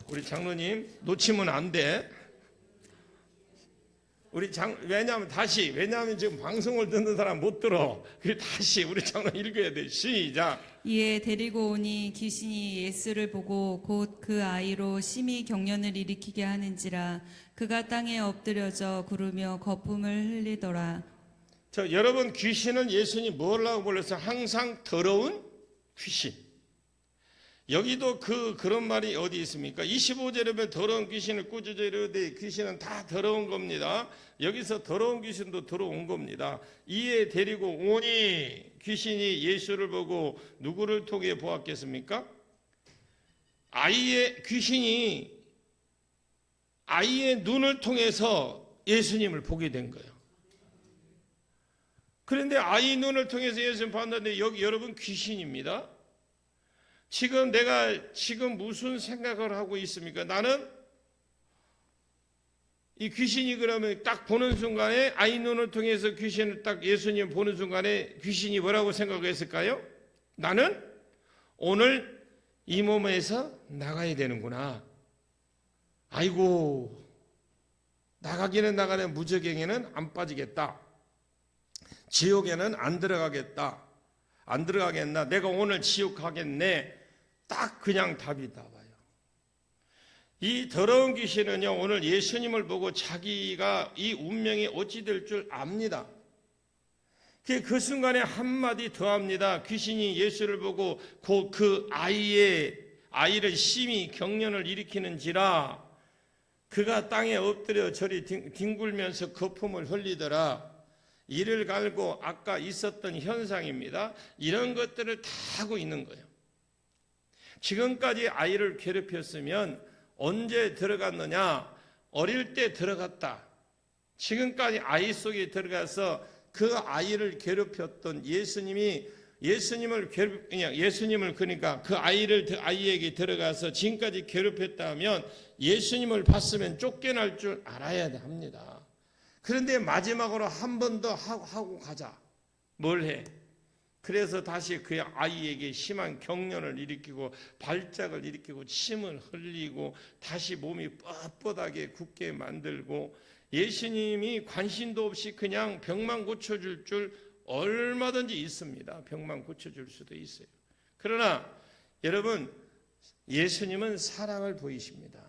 우리 장로님 놓치면 안 돼. 왜냐하면 지금 방송을 듣는 사람 못 들어. 그래 다시 우리 장로 읽어야 돼. 시작. 이에 데리고 오니 귀신이 예수를 보고 곧 그 아이로 심히 경련을 일으키게 하는지라 그가 땅에 엎드려져 구르며 거품을 흘리더라. 여러분 귀신은 예수님 뭐라고 불렀어요? 항상 더러운 귀신. 여기도 그런 말이 어디 있습니까? 25절에 보면 더러운 귀신을 꾸짖어 이르되 귀신은 다 더러운 겁니다. 여기서 더러운 귀신도 들어온 겁니다. 이에 데리고 오니 귀신이 예수를 보고 누구를 통해 보았겠습니까? 귀신이 아이의 눈을 통해서 예수님을 보게 된 거예요. 그런데 아이 눈을 통해서 예수님을 봤는데 여기 여러분 귀신입니다. 내가 무슨 생각을 하고 있습니까? 나는 이 귀신이 그러면 딱 보는 순간에 아이 눈을 통해서 귀신을 딱 예수님 보는 순간에 귀신이 뭐라고 생각했을까요? 나는 오늘 이 몸에서 나가야 되는구나. 아이고, 나가기는 나가는 무저갱에는 안 빠지겠다. 지옥에는 안 들어가겠다. 안 들어가겠나? 내가 오늘 지옥 가겠네. 딱 그냥 답이 나와요. 이 더러운 귀신은요, 오늘 예수님을 보고 자기가 이 운명이 어찌 될 줄 압니다. 그 순간에 한마디 더 합니다. 귀신이 예수를 보고 그 아이를 심히 경련을 일으키는지라 그가 땅에 엎드려 저리 뒹굴면서 거품을 흘리더라. 이를 갈고 아까 있었던 현상입니다. 이런 것들을 다 하고 있는 거예요. 지금까지 아이를 괴롭혔으면 언제 들어갔느냐? 어릴 때 들어갔다. 지금까지 아이 속에 들어가서 그 아이를 괴롭혔던 예수님을 그러니까 그 아이에게 들어가서 지금까지 괴롭혔다면 예수님을 봤으면 쫓겨날 줄 알아야 합니다. 그런데 마지막으로 한 번 더 하고 가자. 뭘 해? 그래서 다시 그 아이에게 심한 경련을 일으키고 발작을 일으키고 침을 흘리고 다시 몸이 뻣뻣하게 굳게 만들고 예수님이 관심도 없이 그냥 병만 고쳐줄 줄 얼마든지 있습니다. 병만 고쳐줄 수도 있어요. 그러나 여러분, 예수님은 사랑을 보이십니다.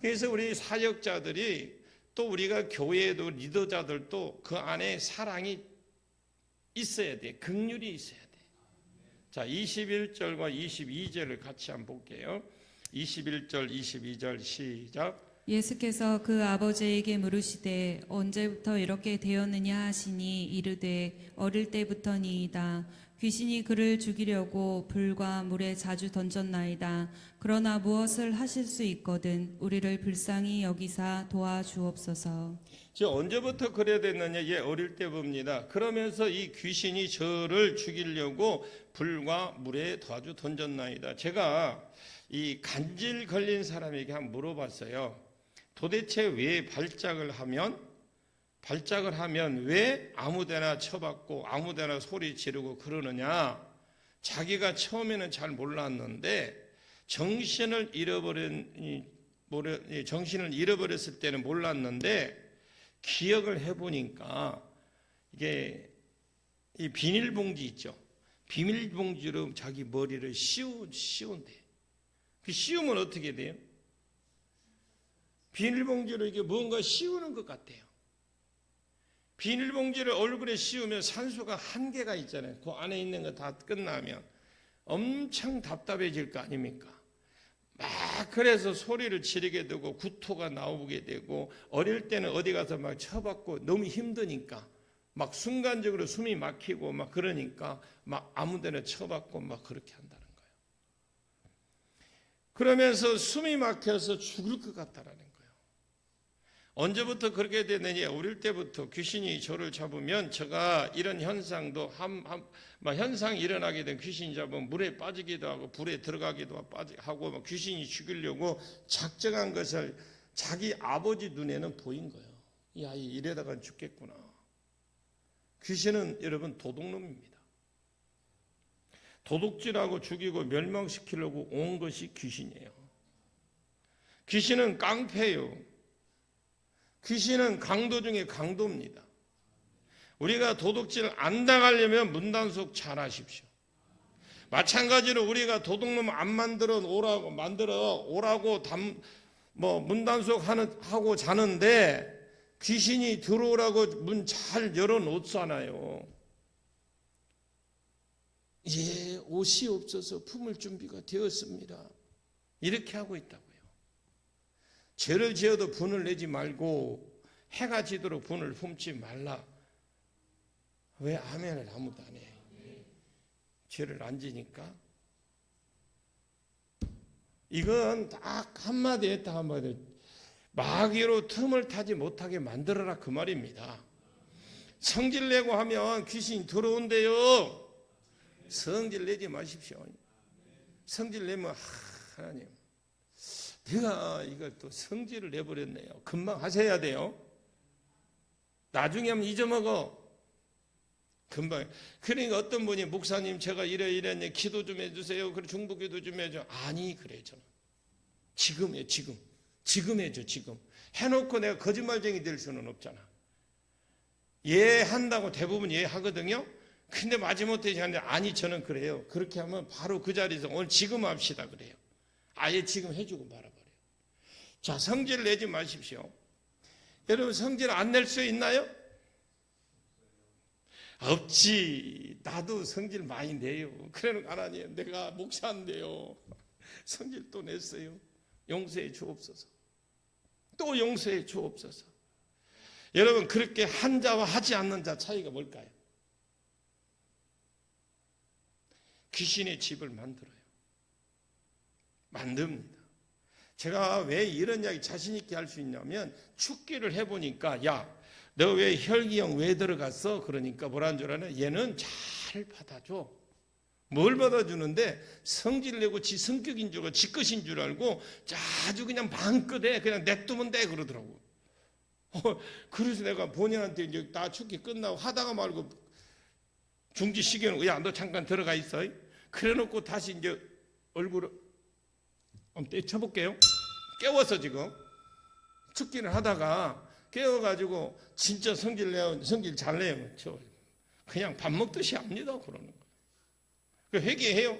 그래서 우리 사역자들이 또 우리가 교회에도 리더자들도 그 안에 사랑이 있어야 돼. 긍휼이 있어야 돼. 자, 21절과 22절을 같이 한번 볼게요. 21절, 22절 시작. 예수께서 그 아버지에게 물으시되 언제부터 이렇게 되었느냐 하시니 이르되 어릴 때부터니이다. 귀신이 그를 죽이려고 불과 물에 자주 던졌나이다. 그러나 무엇을 하실 수 있거든 우리를 불쌍히 여기사 도와주옵소서. 언제부터 그래야 됐느냐? 어릴 때 봅니다. 그러면서 이 귀신이 저를 죽이려고 불과 물에 자주 던졌나이다. 제가 이 간질 걸린 사람에게 한번 물어봤어요. 도대체 왜 발작을 하면 왜 아무데나 쳐박고 아무데나 소리 지르고 그러느냐? 자기가 처음에는 잘 몰랐는데 정신을 잃어버렸을 때는 몰랐는데 기억을 해보니까 이게 이 비닐봉지 있죠. 비닐봉지로 자기 머리를 씌운대. 그 씌우면 어떻게 돼요? 비닐봉지로 이게 뭔가 씌우는 것 같아요. 비닐봉지를 얼굴에 씌우면 산소가 한계가 있잖아요. 그 안에 있는 거 다 끝나면 엄청 답답해질 거 아닙니까? 막 그래서 소리를 지르게 되고 구토가 나오게 되고 어릴 때는 어디 가서 막 쳐박고 너무 힘드니까 막 순간적으로 숨이 막히고 막 그러니까 막 아무데나 쳐박고 막 그렇게 한다는 거예요. 그러면서 숨이 막혀서 죽을 것 같다라는 거예요. 언제부터 그렇게 됐느냐? 어릴 때부터 귀신이 저를 잡으면 제가 이런 현상도 현상이 일어나게 된 귀신이 잡으면 물에 빠지기도 하고 불에 들어가기도 하고 귀신이 죽이려고 작정한 것을 자기 아버지 눈에는 보인 거예요. 이 아이 이래다가 죽겠구나. 귀신은 여러분 도둑놈입니다. 도둑질하고 죽이고 멸망시키려고 온 것이 귀신이에요. 귀신은 깡패예요. 귀신은 강도 중에 강도입니다. 우리가 도둑질 안 당하려면 문단속 잘 하십시오. 마찬가지로 우리가 도둑놈 안 만들어 오라고 문단속 하고 자는데 귀신이 들어오라고 문 잘 열어 놓잖아요. 이제 옷이 없어서 품을 준비가 되었습니다. 이렇게 하고 있다고요. 죄를 지어도 분을 내지 말고 해가 지도록 분을 품지 말라. 왜 아멘을 아무도 안 해? 죄를 안 지니까. 이건 딱 한마디 했다 한마디. 마귀로 틈을 타지 못하게 만들어라 그 말입니다. 성질 내고 하면 귀신이 들어온대요. 성질 내지 마십시오. 성질 내면 하나님, 내가 이걸 또 성질을 내버렸네요. 금방 하셔야 돼요. 나중에 하면 잊어먹어. 금방. 그러니까 어떤 분이 목사님 제가 이래 기도 좀 해주세요. 그리고 중보기도 좀 해줘. 아니 그래 저는 지금 해줘. 지금 해놓고 내가 거짓말쟁이 될 수는 없잖아. 예 한다고 대부분 예 하거든요. 근데 마지못해 하는데 아니 저는 그래요. 그렇게 하면 바로 그 자리에서 오늘 지금 합시다 그래요. 아예 지금 해주고 말아버려요. 자, 성질 내지 마십시오. 여러분 성질 안 낼 수 있나요? 없지. 나도 성질 많이 내요. 그러는 하나님 내가 목사인데요. 성질 또 냈어요. 용서해 주옵소서. 또 용서해 주옵소서. 여러분 그렇게 한 자와 하지 않는 자 차이가 뭘까요? 귀신의 집을 만듭니다. 제가 왜 이런 이야기 자신 있게 할 수 있냐면 축기를 해보니까 야 너 왜 혈기형 왜 들어갔어? 그러니까 뭐라는 줄 아냐? 얘는 잘 받아줘. 뭘 받아주는데 성질 내고 지 성격인 줄 알고 지 것인 줄 알고 아주 그냥 마음껏 해. 그냥 냅두면 돼 그러더라고. 그래서 내가 본인한테 이제 다 축기 끝나고 하다가 말고 중지 시계는 야 너 잠깐 들어가 있어. 그래놓고 다시 이제 얼굴을 한번 떼쳐볼게요. 깨워서 지금 축기를 하다가 깨워가지고 진짜 성질 잘 내요. 저 그냥 밥 먹듯이 합니다. 그러는 거예요. 그 회개해요.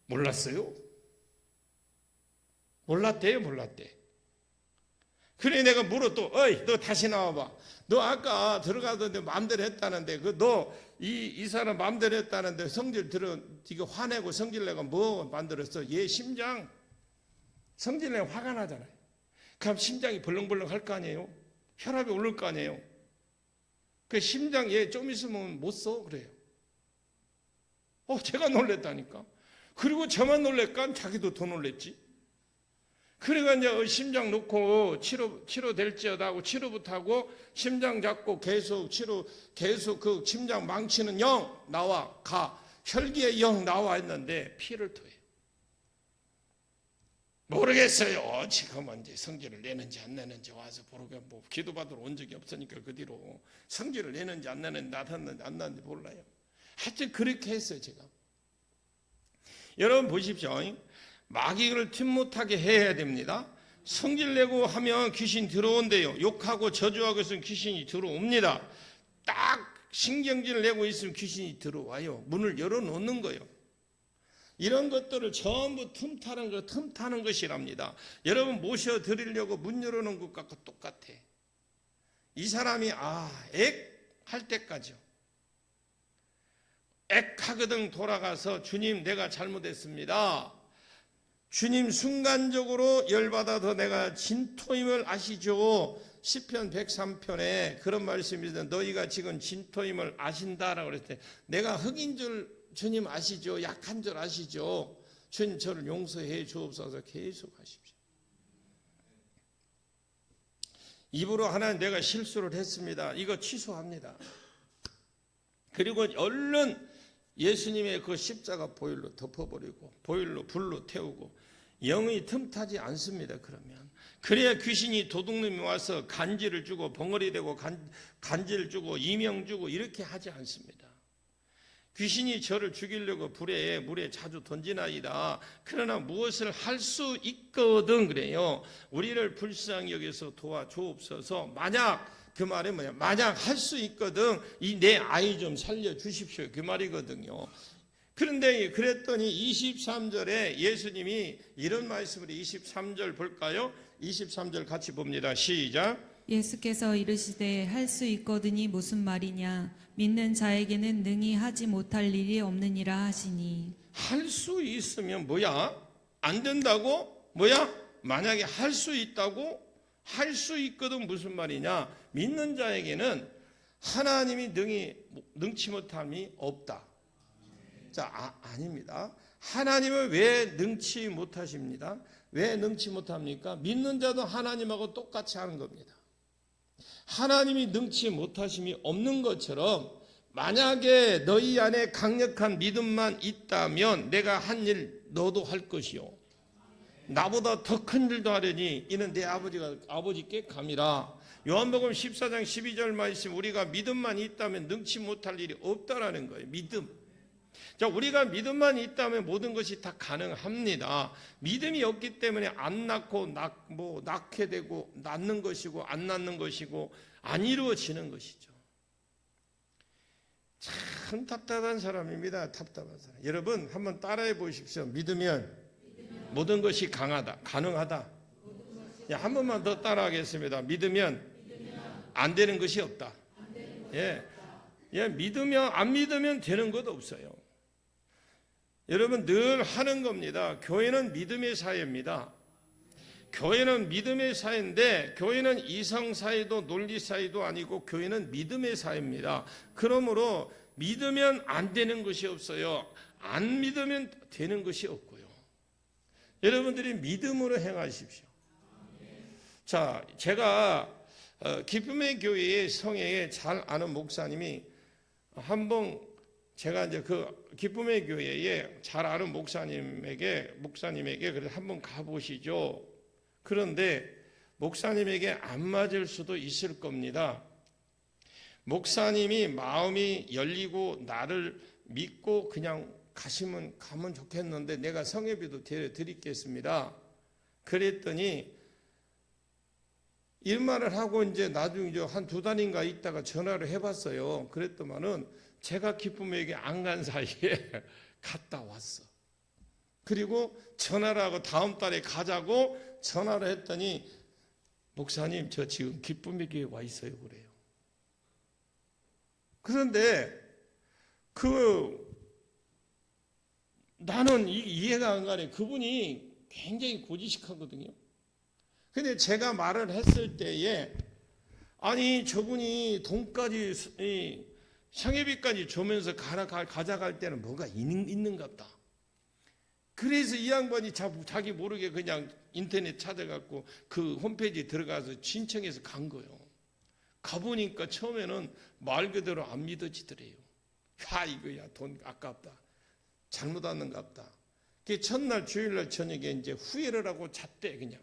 몰랐어요. 몰랐대. 그래 내가 물어 또 어이 너 다시 나와봐. 너 아까 들어가던데 마음대로 했다는데 그 너 이 사람 마음대로 했다는데 성질 들어 이거 화내고 성질 내가 뭐 만들었어? 얘 심장 성질 내가 화가 나잖아요. 그럼 심장이 벌렁벌렁 할 거 아니에요? 혈압이 오를 거 아니에요? 그 심장 얘 좀 있으면 못 써 그래요. 제가 놀랬다니까. 그리고 저만 놀랬까 자기도 더 놀랬지. 그래가 이제 심장 놓고 치료될지어다 하고 치료부터 하고 심장 잡고 계속 계속 그 심장 망치는 영 나와 가 혈기의 영 나와 있는데 피를 토해요. 모르겠어요. 지금은 이제 성질을 내는지 안 내는지 와서 모르게 뭐 기도받으러 온 적이 없으니까 그 뒤로 성질을 내는지 안 내는지 나탔는지 안 났는지 몰라요. 하여튼 그렇게 했어요 제가. 여러분 보십시오. 마귀를 틈 못하게 해야 됩니다. 성질 내고 하면 귀신 들어온대요. 욕하고 저주하고 있으면 귀신이 들어옵니다. 딱 신경질 내고 있으면 귀신이 들어와요. 문을 열어놓는 거예요. 이런 것들을 전부 틈타는 것이랍니다. 여러분 모셔드리려고 문 열어놓은 것 같고 똑같아. 이 사람이 액할 때까지요. 액하거든 돌아가서 주님 내가 잘못했습니다. 주님 순간적으로 열받아서 내가 진토임을 아시죠? 시편 103편에 그런 말씀이 있는데 너희가 지금 진토임을 아신다라고 그랬을 때 내가 흙인 줄 주님 아시죠? 약한 줄 아시죠? 주님 저를 용서해 주옵소서 계속 하십시오. 입으로 하나님 내가 실수를 했습니다. 이거 취소합니다. 그리고 얼른 예수님의 그 십자가 보혈로 덮어버리고 보혈로 불로 태우고 영이 틈타지 않습니다. 그러면 그래야 귀신이 도둑놈이 와서 간지를 주고 벙어리 대고 간지를 주고 이명 주고 이렇게 하지 않습니다. 귀신이 저를 죽이려고 물에 자주 던지나이다. 그러나 무엇을 할 수 있거든 그래요. 우리를 불쌍히 여기서 도와주옵소서. 만약 그 말이 뭐냐? 만약 할 수 있거든 이 내 아이 좀 살려주십시오. 그 말이거든요. 그런데 그랬더니 23절에 예수님이 이런 말씀을 23절 볼까요? 23절 같이 봅니다. 시작. 예수께서 이르시되 할 수 있거든이 무슨 말이냐 믿는 자에게는 능히 하지 못할 일이 없느니라 하시니. 할 수 있으면 뭐야? 안 된다고? 뭐야? 만약에 할 수 있다고? 할 수 있거든 무슨 말이냐? 믿는 자에게는 하나님이 능치 못함이 없다. 자, 아닙니다. 하나님은 왜 능치 못하십니다? 왜 능치 못합니까? 믿는 자도 하나님하고 똑같이 하는 겁니다. 하나님이 능치 못하심이 없는 것처럼 만약에 너희 안에 강력한 믿음만 있다면 내가 한 일 너도 할 것이요. 나보다 더 큰 일도 하려니 이는 내 아버지께 감이라. 요한복음 14장 12절 말씀, 우리가 믿음만 있다면 능치 못할 일이 없다라는 거예요. 믿음. 자, 우리가 믿음만 있다면 모든 것이 다 가능합니다. 믿음이 없기 때문에 안 낳고 낳게 되고 낳는 것이고 안 낳는 것이고 안 이루어지는 것이죠. 참 답답한 사람입니다. 답답한 사람. 여러분 한번 따라해 보십시오. 믿으면 모든 것이 가능하다. 한 번만 더 따라하겠습니다. 믿으면 안 되는 것이 없다. 믿으면 안 믿으면 되는 것 없어요. 여러분 늘 하는 겁니다. 교회는 믿음의 사회입니다. 교회는 믿음의 사회인데 교회는 이성 사회도 논리 사회도 아니고 교회는 믿음의 사회입니다. 그러므로 믿으면 안 되는 것이 없어요. 안 믿으면 되는 것이 없고요. 여러분들이 믿음으로 행하십시오. 자, 제가 기쁨의 교회의 성회에 잘 아는 목사님이 한번 제가 이제 그 기쁨의 교회에 잘 아는 목사님에게 그래서 한번 가보시죠. 그런데 목사님에게 안 맞을 수도 있을 겁니다. 목사님이 마음이 열리고 나를 믿고 그냥 가면 좋겠는데 내가 성회비도 드리겠습니다. 그랬더니 일말을 하고 이제 나중에 한 2달인가 있다가 전화를 해봤어요. 그랬더만은 제가 기쁨에게 안 간 사이에 갔다 왔어. 그리고 전화를 하고 다음 달에 가자고 전화를 했더니 목사님 저 지금 기쁨의 교회에 와 있어요 그래요. 그런데 나는 이해가 안 가네. 그분이 굉장히 고지식하거든요. 근데 제가 말을 했을 때에 아니 저분이 돈까지 성회비까지 주면서 가져갈 때는 뭐가 있는갑다. 그래서 이 양반이 자기 모르게 그냥 인터넷 찾아갖고 그 홈페이지에 들어가서 신청해서 간 거예요. 가보니까 처음에는 말 그대로 안 믿어지더래요. 야 이거야 돈 아깝다. 잘못 왔는갑다. 그 첫날 주일날 저녁에 이제 후회를 하고 잤대 그냥.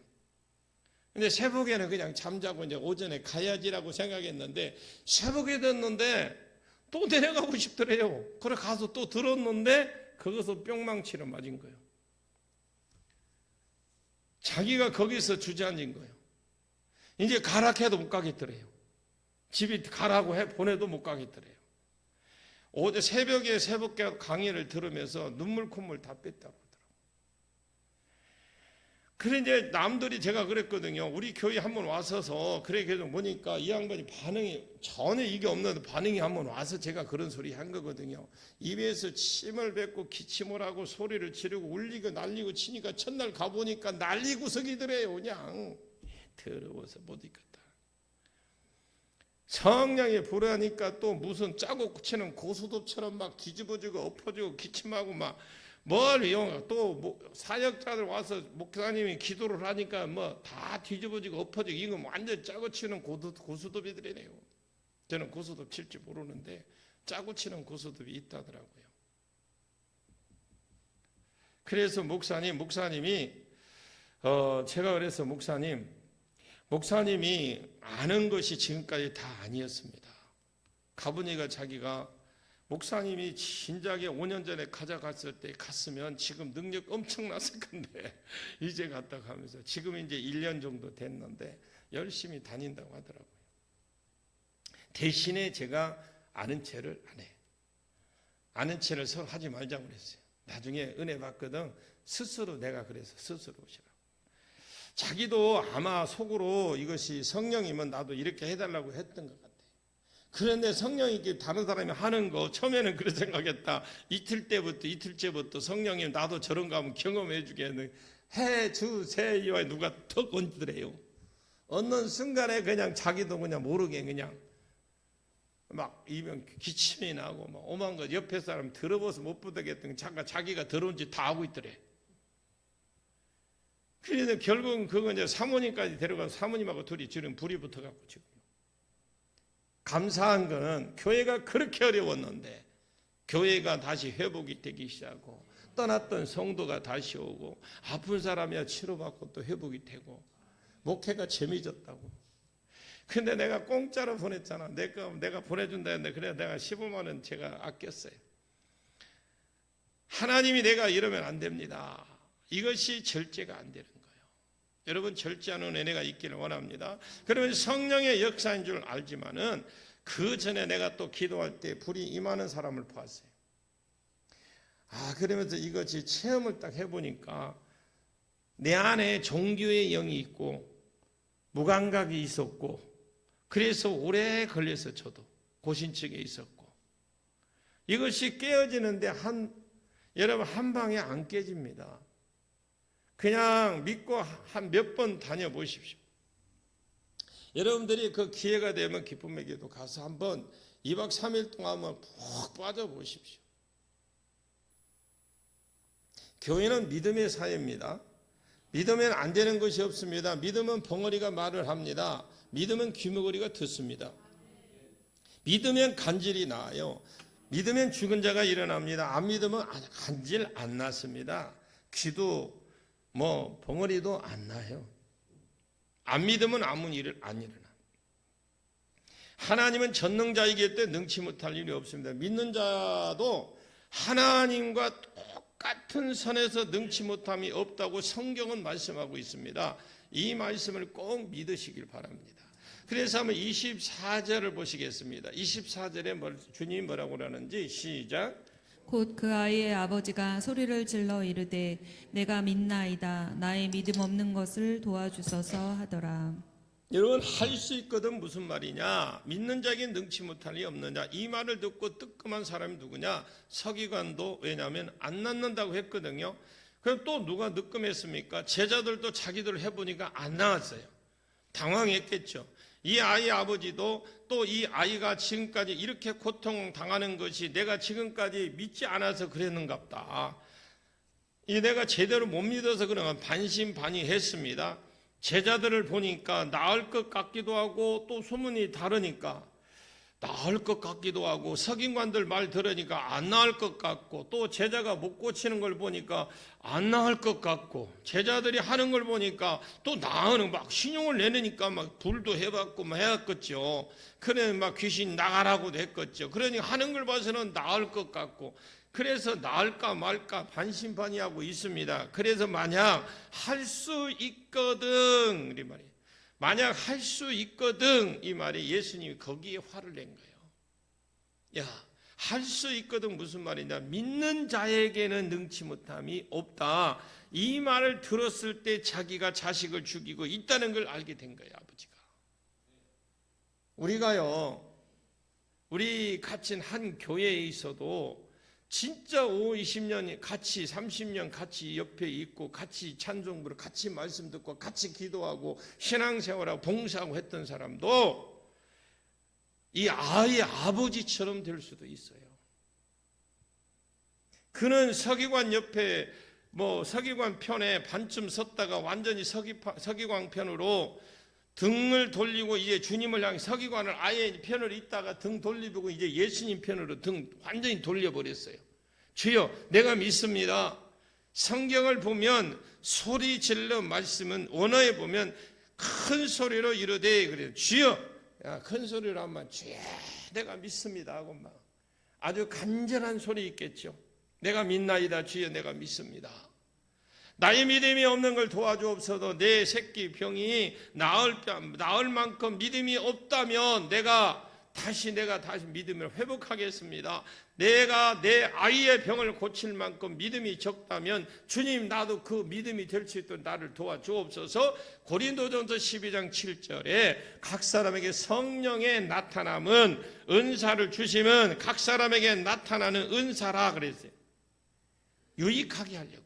근데 새벽에는 그냥 잠자고 이제 오전에 가야지라고 생각했는데 새벽에 됐는데 또 내려가고 싶더래요. 그래 가서 또 들었는데 거기서 뿅망치로 맞은 거예요. 자기가 거기서 주저앉은 거예요. 이제 가라 해도 못 가겠더래요. 집이 가라고 보내도 못 가겠더래요. 어제 새벽에 새벽 강의를 들으면서 눈물 콧물 다 뺐다고 하더라고요. 그래 이제 남들이 제가 그랬거든요. 우리 교회 한번 와서서 그래 계속 보니까 이 양반이 반응이 전혀 이게 없는데 반응이 한번 와서 제가 그런 소리 한 거거든요. 입에서 침을 뱉고 기침을 하고 소리를 지르고 울리고 날리고 치니까 첫날 가보니까 난리구석이더래요. 그냥 더러워서 못 있겠다. 성령에 불하니까 또 무슨 짜고 치는 고수도처럼 막 뒤집어지고 엎어지고 기침하고 막 또 사역자들 와서 목사님이 기도를 하니까 뭐 다 뒤집어지고 엎어지고 이건 완전 짜고 치는 고수도비들이네요. 저는 고수도 칠 줄 모르는데 짜고 치는 고수도비 있다더라고요. 그래서 목사님이 제가 그래서 목사님이 아는 것이 지금까지 다 아니었습니다. 가보니까 자기가 목사님이 진작에 5년 전에 가져갔을 때 갔으면 지금 능력 엄청났을 건데 이제 갔다 가면서 지금 이제 1년 정도 됐는데 열심히 다닌다고 하더라고요. 대신에 제가 아는 체를 안 해. 아는 체를 서로 하지 말자고 그랬어요. 나중에 은혜 받거든 스스로 내가 그래서 스스로 오시라고. 자기도 아마 속으로 이것이 성령이면 나도 이렇게 해달라고 했던 것 같아요. 그런데 성령이 다른 사람이 하는 거 처음에는 그런 생각했다. 이틀째부터 성령이 나도 저런 거 하면 경험해 주겠는 해주세요. 누가 더 건드려요. 어느 순간에 그냥 자기도 그냥 모르게 그냥 막 이면 기침이 나고 막 오만 거 옆에 사람 들어봐서 못 보겠던 자기가 더러운 짓 다 하고 있더래. 그래서 결국은 그거 이제 사모님까지 데려가서 사모님하고 둘이 지금 불이 붙어갖고 지금. 감사한 거는 교회가 그렇게 어려웠는데 교회가 다시 회복이 되기 시작하고 떠났던 성도가 다시 오고 아픈 사람이야 치료받고 또 회복이 되고 목회가 재미졌다고. 근데 내가 공짜로 보냈잖아. 내가 보내준다 했는데 그래 내가 15만 원 제가 아꼈어요. 하나님이 내가 이러면 안 됩니다. 이것이 절제가 안 되는 거예요. 여러분 절제하는 은혜가 있기를 원합니다. 그러면 성령의 역사인 줄 알지만은 그 전에 내가 또 기도할 때 불이 임하는 사람을 보았어요. 그러면서 이것이 체험을 딱 해보니까 내 안에 종교의 영이 있고 무감각이 있었고 그래서 오래 걸려서 저도 고신증에 있었고 이것이 깨어지는데 여러분 한 방에 안 깨집니다. 그냥 믿고 한 몇 번 다녀보십시오. 여러분들이 그 기회가 되면 기쁨의 기도 가서 한번 2박 3일 동안 한번 푹 빠져보십시오. 교회는 믿음의 사회입니다. 믿으면 안 되는 것이 없습니다. 믿으면 벙어리가 말을 합니다. 믿으면 귀머거리가 듣습니다. 믿으면 간질이 나요. 믿으면 죽은 자가 일어납니다. 안 믿으면 간질 안 났습니다. 귀도 벙어리도 안 나요. 안 믿으면 아무 일을 안 일어나. 하나님은 전능자이기 때문에 능치 못할 일이 없습니다. 믿는 자도 하나님과 똑같은 선에서 능치 못함이 없다고 성경은 말씀하고 있습니다. 이 말씀을 꼭 믿으시길 바랍니다. 그래서 한번 24절을 보시겠습니다. 24절에 주님이 뭐라고 하는지 시작. 곧 그 아이의 아버지가 소리를 질러 이르되 내가 믿나이다. 나의 믿음 없는 것을 도와주소서 하더라. 여러분 할 수 있거든 무슨 말이냐. 믿는 자에게 능치 못할 리 없는 자. 이 말을 듣고 뜨끔한 사람이 누구냐. 서기관도 왜냐하면 안 낳는다고 했거든요. 그럼 또 누가 느끔했습니까? 제자들도 자기들 해보니까 안 나왔어요. 당황했겠죠. 이 아이 아버지도 또 이 아이가 지금까지 이렇게 고통당하는 것이 내가 지금까지 믿지 않아서 그랬는갑다. 내가 제대로 못 믿어서 그런가 반신반의했습니다. 제자들을 보니까 나을 것 같기도 하고 또 소문이 다르니까 나을 것 같기도 하고 서기관들 말 들으니까 안 나을 것 같고 또 제자가 못 고치는 걸 보니까 안 나을 것 같고 제자들이 하는 걸 보니까 또 나으는 막 신용을 내니까 막 불도 해봤고 막 해왔겠죠. 그래 막 귀신 나가라고도 했겠죠. 그러니 하는 걸 봐서는 나을 것 같고 그래서 나을까 말까 반신반의하고 있습니다. 그래서 만약 할 수 있거든 이 말이에요. 만약 할 수 있거든 이 말이 예수님이 거기에 화를 낸 거예요. 할 수 있거든 무슨 말이냐. 믿는 자에게는 능치 못함이 없다. 이 말을 들었을 때 자기가 자식을 죽이고 있다는 걸 알게 된 거예요. 아버지가. 우리 같이 한 교회에 있어도 진짜 20년 같이 30년 같이 옆에 있고 같이 찬송 부르고 같이 말씀 듣고 같이 기도하고 신앙생활하고 봉사하고 했던 사람도 이 아이의 아버지처럼 될 수도 있어요. 그는 서기관 옆에 서기관 편에 반쯤 섰다가 완전히 서기관 편으로 등을 돌리고 이제 주님을 향해 서기관을 아예 편으로 있다가 등 돌리고 이제 예수님 편으로 등 완전히 돌려버렸어요. 주여 내가 믿습니다. 성경을 보면 소리 질러 말씀은 원어에 보면 큰 소리로 이르되 그래요. 주여 큰 소리로 한번 주여 내가 믿습니다 하고 막 아주 간절한 소리 있겠죠. 내가 믿나이다 주여 내가 믿습니다. 나의 믿음이 없는 걸 도와주옵소서. 내 새끼 병이 나을 만큼 믿음이 없다면 내가 다시 믿음을 회복하겠습니다. 내가 내 아이의 병을 고칠 만큼 믿음이 적다면 주님, 나도 그 믿음이 될 수 있도록 나를 도와주옵소서. 고린도전서 12장 7절에 각 사람에게 성령의 나타남은, 은사를 주시면 각 사람에게 나타나는 은사라 그랬어요. 유익하게 하려고.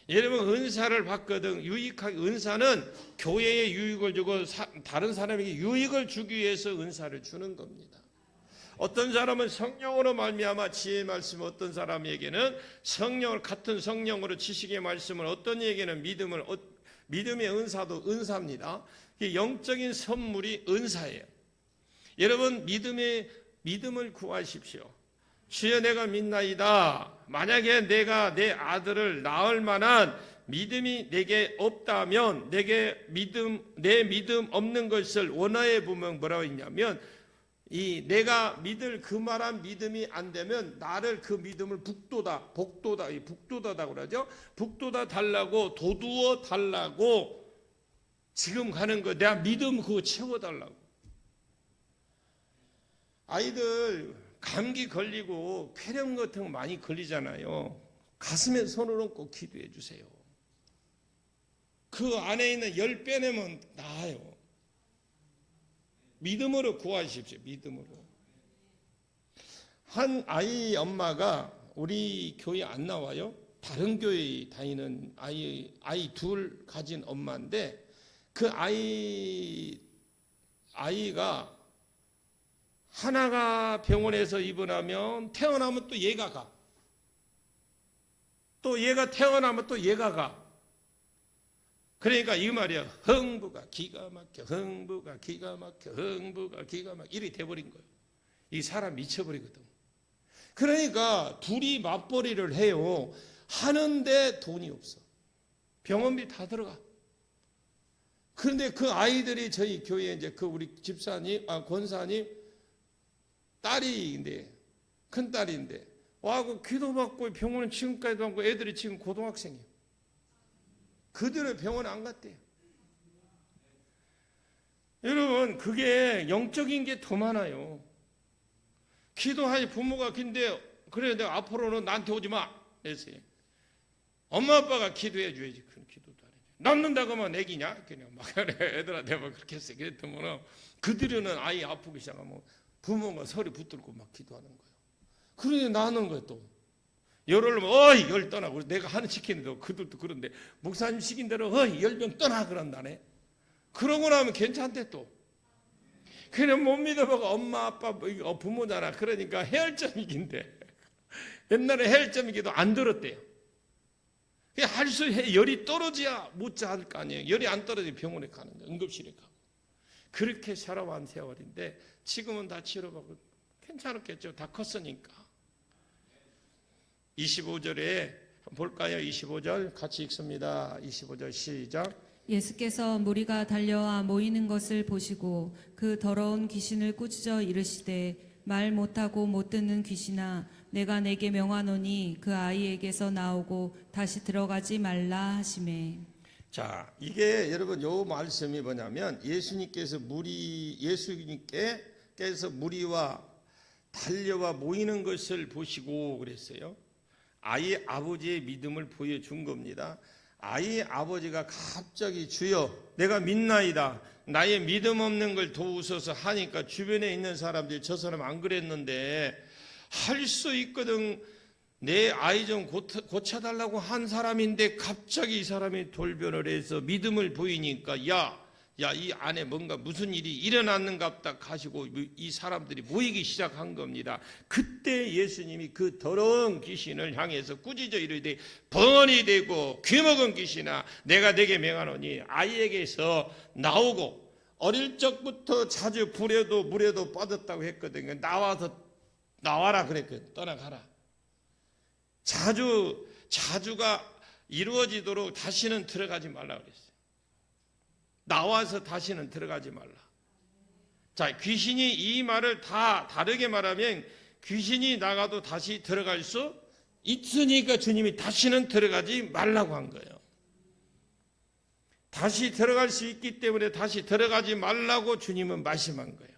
여러분, 은사를 받거든 유익하게, 은사는 교회에 유익을 주고 다른 사람에게 유익을 주기 위해서 은사를 주는 겁니다. 어떤 사람은 성령으로 말미암아 지혜의 말씀, 어떤 사람에게는 성령을, 같은 성령으로 지식의 말씀을, 어떤 이에게는 믿음의 은사도 은사입니다. 영적인 선물이 은사예요. 여러분, 믿음을 구하십시오. 주여 내가 믿나이다. 만약에 내가 내 아들을 낳을 만한 믿음이 내게 없다면, 내 믿음 없는 것을 원어에 보면 뭐라고 했냐면, 내가 믿을 그 말한 믿음이 안 되면 나를, 그 믿음을 북돋아다고 그러죠. 북돋아 달라고, 도두어 달라고 지금 가는 거, 내가 믿음 그거 채워달라고. 아이들 감기 걸리고 폐렴 같은 거 많이 걸리잖아요. 가슴에 손을 얹고 기도해 주세요. 그 안에 있는 열 빼내면 나아요. 믿음으로 구하십시오. 믿음으로. 한 아이 엄마가 우리 교회 안 나와요. 다른 교회에 다니는 아이 둘 가진 엄마인데, 그 아이가 하나가 병원에서 입원하면 태어나면 또 얘가 가. 또 얘가 태어나면 또 얘가 가. 그러니까 이 말이야. 흥부가 기가 막혀, 흥부가 기가 막혀, 흥부가 기가 막혀. 이렇게 돼버린 거예요. 이 사람 미쳐버리거든. 그러니까 둘이 맞벌이를 해요. 하는데 돈이 없어. 병원비 다 들어가. 그런데 그 아이들이 저희 교회에 이제 그 우리 집사님, 권사님 딸이인데, 큰 딸인데, 와고 기도받고 병원에 지금까지도 하고, 애들이 지금 고등학생이에요. 그들은 병원 안 갔대요. 여러분, 그게 영적인 게 더 많아요. 기도하지, 부모가 근데 그래 내가 앞으로는 나한테 오지 마 그랬어요. 엄마 아빠가 기도해 줘야지. 그런 기도도 안 해. 남는다고 하면 애기냐? 그냥 막 애들한테 막 그렇게 했어요. 그랬더니 그들은 아이 아프기 시작하면 부모가 서리 붙들고 막 기도하는 거예요. 그러니 나는 거예요. 또 열을 어이 열 떠나. 내가 하는 시키는데 그들도 그런데 목사님 시킨 대로 어이 열병 떠나 그런다네. 그러고 나면 괜찮대. 또 그냥 못 믿어보고 엄마 아빠 부모잖아. 그러니까 해열점이긴데 옛날에 해열점이기도 안 들었대요. 할 수 해. 열이 떨어져야 묻자 할 거 아니에요. 열이 안 떨어지면 병원에 가는 거예요. 응급실에 가고. 그렇게 살아온 세월인데 지금은 다 치료받고 괜찮았겠죠. 다 컸으니까. 25절에 볼까요? 25절 같이 읽습니다. 25절 시작. 예수께서 무리가 달려와 모이는 것을 보시고 그 더러운 귀신을 꾸짖어 이르시되, 말 못하고 못 듣는 귀신아, 내가 내게 명하노니 그 아이에게서 나오고 다시 들어가지 말라 하시매. 자, 이게 여러분 요 말씀이 뭐냐면, 예수님께서 무리와 달려와 모이는 것을 보시고 그랬어요. 아이 아버지의 믿음을 보여준 겁니다. 아이 아버지가 갑자기 주여 내가 믿나이다. 나의 믿음 없는 걸 도우소서 하니까 주변에 있는 사람들이 저 사람 안 그랬는데 할 수 있거든. 내 아이 좀 고쳐달라고 한 사람인데 갑자기 이 사람이 돌변을 해서 믿음을 보이니까 야 이 안에 뭔가 무슨 일이 일어났는갑다 하시고 이 사람들이 모이기 시작한 겁니다. 그때 예수님이 그 더러운 귀신을 향해서 꾸짖어 이르되, 번이 되고 귀먹은 귀신아, 내가 내게 명하노니 아이에게서 나오고. 어릴 적부터 자주 불에도 물에도 빠졌다고 했거든요. 나와라 그랬거든요. 떠나가라. 자주가 이루어지도록 다시는 들어가지 말라 그랬어요. 나와서 다시는 들어가지 말라. 자, 귀신이 이 말을 다 다르게 말하면 귀신이 나가도 다시 들어갈 수 있으니까 주님이 다시는 들어가지 말라고 한 거예요. 다시 들어갈 수 있기 때문에 다시 들어가지 말라고 주님은 말씀한 거예요.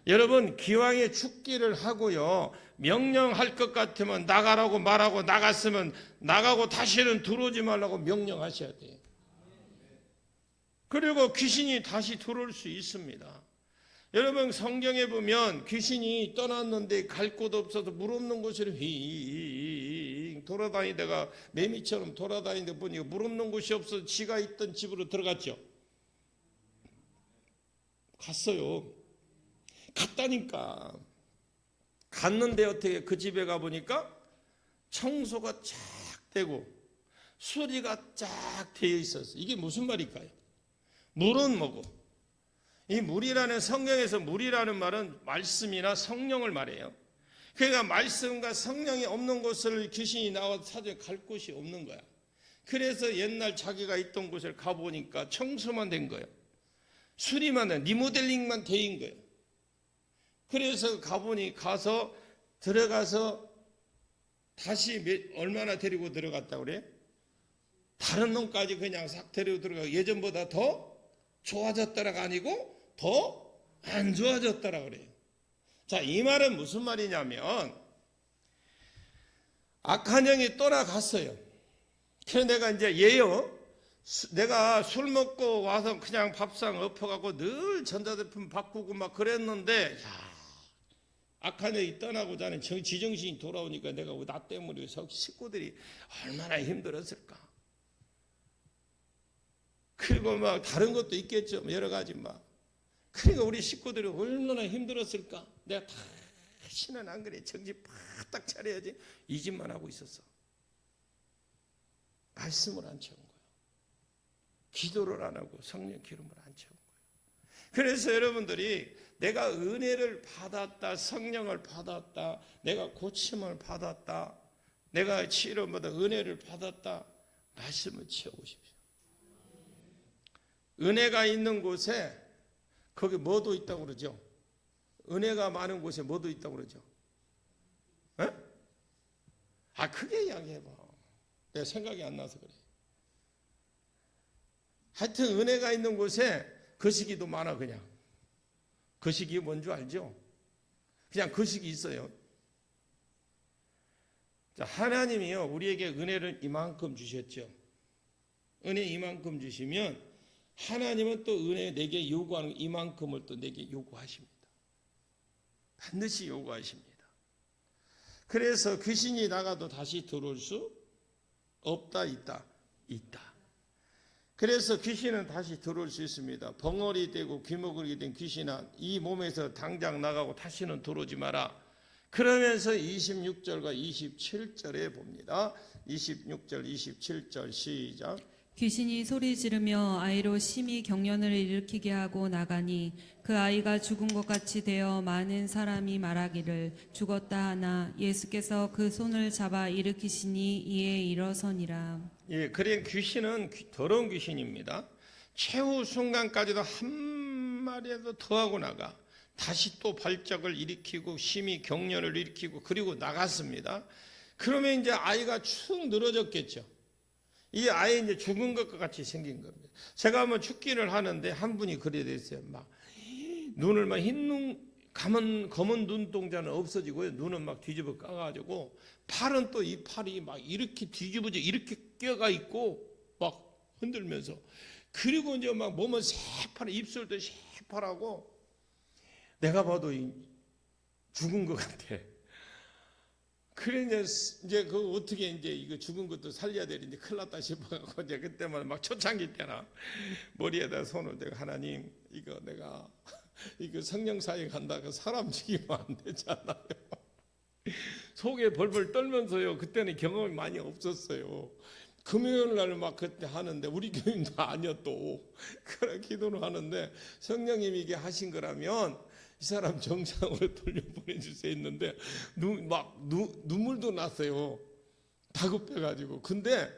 여러분 기왕에 죽기를 하고요, 명령할 것 같으면 나가라고 말하고 나갔으면 나가고 다시는 들어오지 말라고 명령하셔야 돼요. 그리고 귀신이 다시 들어올 수 있습니다. 여러분 성경에 보면 귀신이 떠났는데 갈 곳 없어서 물 없는 곳으로 휘 돌아다니다가 매미처럼 돌아다니다 보니까 물 없는 곳이 없어서 지가 있던 집으로 들어갔죠. 갔어요. 갔다니까. 갔는데 어떻게 그 집에 가보니까 청소가 쫙 되고 수리가 쫙 되어 있었어요. 이게 무슨 말일까요? 물은 뭐고? 이 물이라는, 성경에서 물이라는 말은 말씀이나 성령을 말해요. 그러니까 말씀과 성령이 없는 곳을 귀신이 나와서 사전에 갈 곳이 없는 거야. 그래서 옛날 자기가 있던 곳을 가보니까 청소만 된 거예요. 수리만 된, 리모델링만 된 거예요. 그래서 가서 들어가서 다시 얼마나 데리고 들어갔다고 그래? 다른 놈까지 그냥 싹 데리고 들어가고 예전보다 더 좋아졌다가 아니고 더 안 좋아졌다라 그래요. 자, 이 말은 무슨 말이냐면 악한 영이 떠나갔어요. 그래서 내가 이제 내가 술 먹고 와서 그냥 밥상 엎어가고 늘 전자제품 바꾸고 막 그랬는데, 악한 영이 떠나고 자는 지정신이 돌아오니까 내가 나 때문에 식구들이 얼마나 힘들었을까. 그리고 막 다른 것도 있겠죠. 여러 가지 막. 그러니까 우리 식구들이 얼마나 힘들었을까. 내가 다시는 안 그래. 정신 바짝 차려야지. 이 짓만 하고 있었어. 말씀을 안 채운 거예요. 기도를 안 하고 성령 기름을 안 채운 거예요. 그래서 여러분들이 내가 은혜를 받았다, 성령을 받았다, 내가 고침을 받았다, 내가 치료받아 은혜를 받았다, 말씀을 채우십시오. 은혜가 있는 곳에 거기 뭐도 있다고 그러죠? 은혜가 많은 곳에 뭐도 있다고 그러죠? 에? 크게 이야기해봐. 내가 생각이 안 나서 그래. 하여튼 은혜가 있는 곳에 거시기도 많아. 그냥 거시기 뭔 줄 알죠? 그냥 거시기 있어요. 자, 하나님이요 우리에게 은혜를 이만큼 주셨죠. 은혜 이만큼 주시면 하나님은 또 은혜 내게 요구하는 이만큼을 또 내게 요구하십니다. 반드시 요구하십니다. 그래서 귀신이 나가도 다시 들어올 수 없다, 있다. 그래서 귀신은 다시 들어올 수 있습니다. 벙어리 되고 귀머거리 된 귀신아, 이 몸에서 당장 나가고 다시는 들어오지 마라. 그러면서 26절과 27절에 봅니다. 26절, 27절 시작. 귀신이 소리 지르며 아이로 심히 경련을 일으키게 하고 나가니 그 아이가 죽은 것 같이 되어 많은 사람이 말하기를 죽었다 하나 예수께서 그 손을 잡아 일으키시니 이에 일어서니라. 예, 그래 귀신은 더러운 귀신입니다. 최후 순간까지도 한 마리라도 더 하고 나가 다시 또 발작을 일으키고 심히 경련을 일으키고 그리고 나갔습니다. 그러면 이제 아이가 축 늘어졌겠죠. 이 아이 이제 죽은 것과 같이 생긴 겁니다. 제가 한번 죽기를 하는데 한 분이 그래 됐어요. 막 눈을 막 검은 눈동자는 없어지고요. 눈은 막 뒤집어 까가지고 팔은 또 이 팔이 막 이렇게 뒤집어져 이렇게 껴가 있고 막 흔들면서 그리고 이제 막 몸은 새파랗 입술도 새파랗고 내가 봐도 죽은 것 같아. 그래 이제 그 어떻게 이제 이거 죽은 것도 살려야 되는데 큰일 났다 싶어가지고 이제 그때만 막 초창기 때나 머리에다 손을 대고 하나님 이거 내가 이거 성령 사역 한다고 사람 죽이면 안 되잖아요. 속에 벌벌 떨면서요. 그때는 경험이 많이 없었어요. 금요일 날 막 그때 하는데 우리 교인도 아니야 또 그런 기도를 하는데 성령님이 이게 하신 거라면 이 사람 정상으로 돌려보내주세요 했는데 눈물도 났어요. 다급해가지고. 근데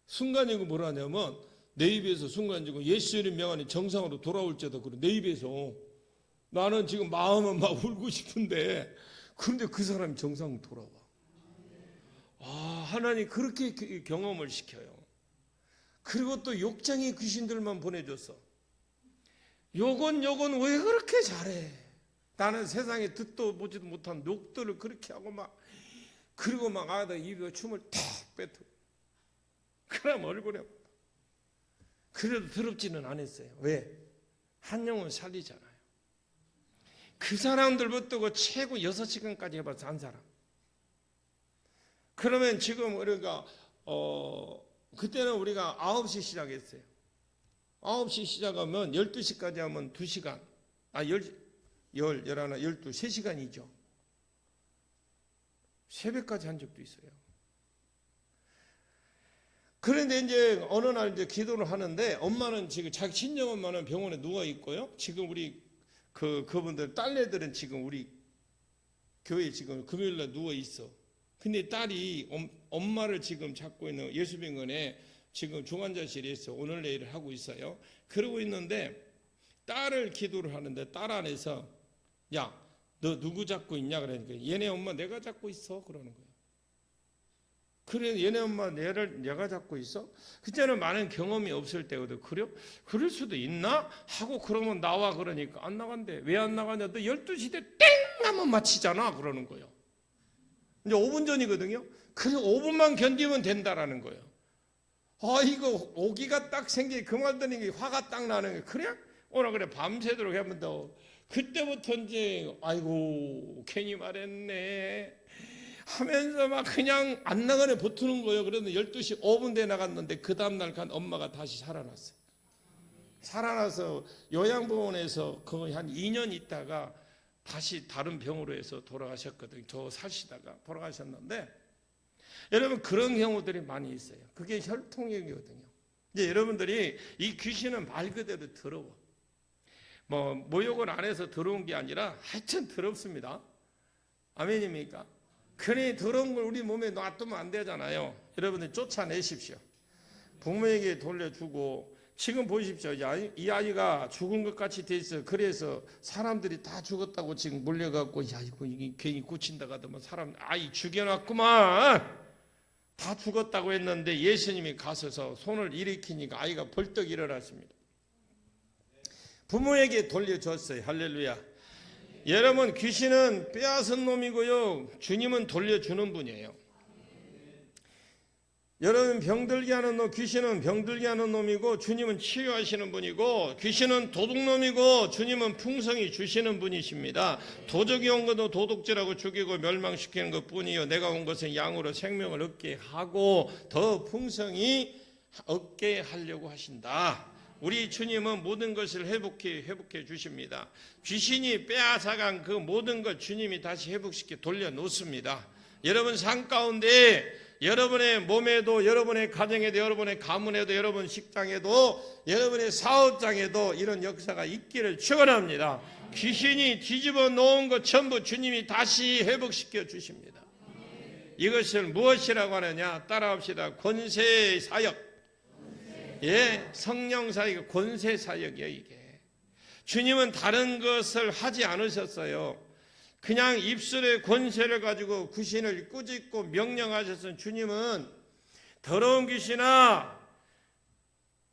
순간적으로 뭐라냐면 내 입에서 순간적으로 예수의 명안이 정상으로 돌아올지어다 그래. 내 입에서 나는 지금 마음은 막 울고 싶은데 그런데 그 사람이 정상으로 돌아와. 하나님 그렇게 경험을 시켜요. 그리고 또 욕쟁이 귀신들만 보내줬어. 요건 왜 그렇게 잘해? 나는 세상에 듣도 보지도 못한 욕들을 그렇게 하고 막 그리고 막 아다 입에 춤을 탁 뱉어. 그럼 얼굴에 그래도 더럽지는 않았어요. 왜? 한 영혼 살리잖아요. 그 사람들 붙들고 최고 6시간까지 해봐서 한 사람. 그러면 지금 우리가 그때는 우리가 9시 시작했어요. 9시 시작하면 12시까지 하면 2시간. 11, 12, 3시간이죠. 새벽까지 한 적도 있어요. 그런데 이제 어느 날 이제 기도를 하는데 엄마는 지금 자기 친정 엄마는 병원에 누워 있고요. 지금 우리 그분들 딸내들은 지금 우리 교회 지금 금요일 날 누워 있어. 근데 딸이 엄마를 지금 잡고 있는 예수병원에 지금 중환자실에 있어. 오늘 내일 하고 있어요. 그러고 있는데 딸을 기도를 하는데 딸 안에서 야, 너 누구 잡고 있냐 그러니까 얘네 엄마 내가 잡고 있어 그러는 거예요. 그래 얘네 엄마 내가 잡고 있어? 그때는 많은 경험이 없을 때거든. 그래요? 그럴 수도 있나? 하고 그러면 나와 그러니까 안 나간대. 왜 안 나가냐? 너 12시 때 땡 하면 마치잖아 그러는 거예요. 이제 5분 전이거든요. 그래 5분만 견디면 된다라는 거예요. 이거 오기가 딱 생기 그 말 듣는 게 화가 딱 나는 거예요. 그래? 오늘 그래 밤새도록 하면 더 그때부터 이제 아이고 괜히 말했네 하면서 막 그냥 안 나가네 버티는 거예요. 그런데 12시 5분 돼 나갔는데 그 다음날 간 엄마가 다시 살아났어요. 살아나서 요양병원에서 거의 한 2년 있다가 다시 다른 병으로 해서 돌아가셨거든요. 더 사시다가 돌아가셨는데 여러분 그런 경우들이 많이 있어요. 그게 혈통력이거든요. 이제 여러분들이 이 귀신은 말 그대로 더러워. 뭐 모욕을 안 해서 더러운 게 아니라 하여튼 더럽습니다. 아멘입니까? 그러니 더러운 걸 우리 몸에 놔두면 안 되잖아요. 여러분들 쫓아내십시오. 부모에게 돌려주고 지금 보십시오. 이 아이가 죽은 것 같이 돼 있어요. 그래서 사람들이 다 죽었다고 지금 몰려갖고 야 이거 이게 괜히 꽂힌다 하더만 사람 아이 죽여놨구만. 다 죽었다고 했는데 예수님이 가셔서 손을 일으키니까 아이가 벌떡 일어났습니다. 부모에게 돌려줬어요. 할렐루야. 여러분 귀신은 빼앗은 놈이고요. 주님은 돌려주는 분이에요. 여러분 병들게 하는 놈, 귀신은 병들게 하는 놈이고 주님은 치유하시는 분이고 귀신은 도둑놈이고 주님은 풍성히 주시는 분이십니다. 도적이 온 것도 도둑질하고 죽이고 멸망시키는 것뿐이요 내가 온 것은 양으로 생명을 얻게 하고 더 풍성히 얻게 하려고 하신다. 우리 주님은 모든 것을 회복해 주십니다. 귀신이 빼앗아간 그 모든 것 주님이 다시 회복시켜 돌려놓습니다. 여러분 삶 가운데 여러분의 몸에도 여러분의 가정에도 여러분의 가문에도 여러분 식당에도 여러분의 사업장에도 이런 역사가 있기를 축원합니다. 귀신이 뒤집어 놓은 것 전부 주님이 다시 회복시켜 주십니다. 이것을 무엇이라고 하느냐 따라합시다. 권세 사역. 예, 성령 사역, 권세 사역이에요 이게. 주님은 다른 것을 하지 않으셨어요. 그냥 입술의 권세를 가지고 귀신을 꾸짖고 명령하셨던 주님은 더러운 귀신아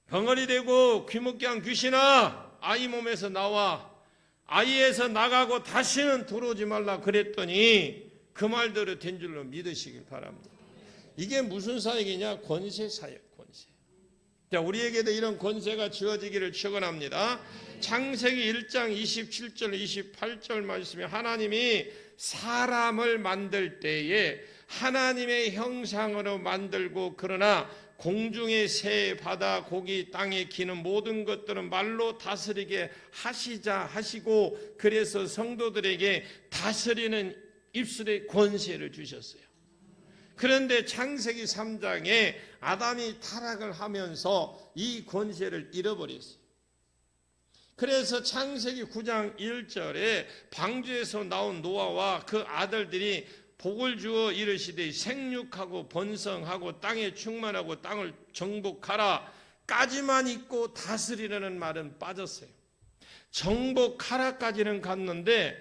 벙어리 되고 귀먹게 한 귀신아 아이 몸에서 나와 아이에서 나가고 다시는 들어오지 말라 그랬더니 그 말대로 된 줄로 믿으시길 바랍니다. 이게 무슨 사역이냐? 권세 사역. 권세. 자, 우리에게도 이런 권세가 주어지기를 축원합니다. 창세기 1장 27절 28절 말씀에 하나님이 사람을 만들 때에 하나님의 형상으로 만들고 그러나 공중의 새, 바다, 고기, 땅에 기는 모든 것들은 말로 다스리게 하시자 하시고 그래서 성도들에게 다스리는 입술의 권세를 주셨어요. 그런데 창세기 3장에 아담이 타락을 하면서 이 권세를 잃어버렸어요. 그래서 창세기 9장 1절에 방주에서 나온 노아와 그 아들들이 복을 주어 이르시되 생육하고 번성하고 땅에 충만하고 땅을 정복하라 까지만 있고 다스리라는 말은 빠졌어요. 정복하라까지는 갔는데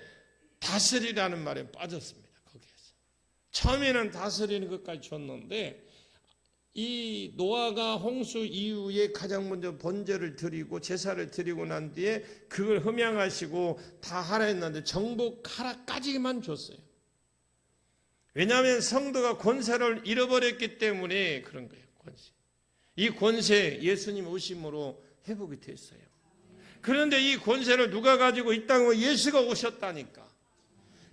다스리라는 말에 빠졌습니다. 거기에서 처음에는 다스리는 것까지 줬는데 이 노아가 홍수 이후에 가장 먼저 번제를 드리고 제사를 드리고 난 뒤에 그걸 흠양하시고 다 하라 했는데 정복하라까지만 줬어요. 왜냐하면 성도가 권세를 잃어버렸기 때문에 그런 거예요. 권세. 이 권세 예수님 오심으로 회복이 됐어요. 그런데 이 권세를 누가 가지고 있다고? 예수가 오셨다니까.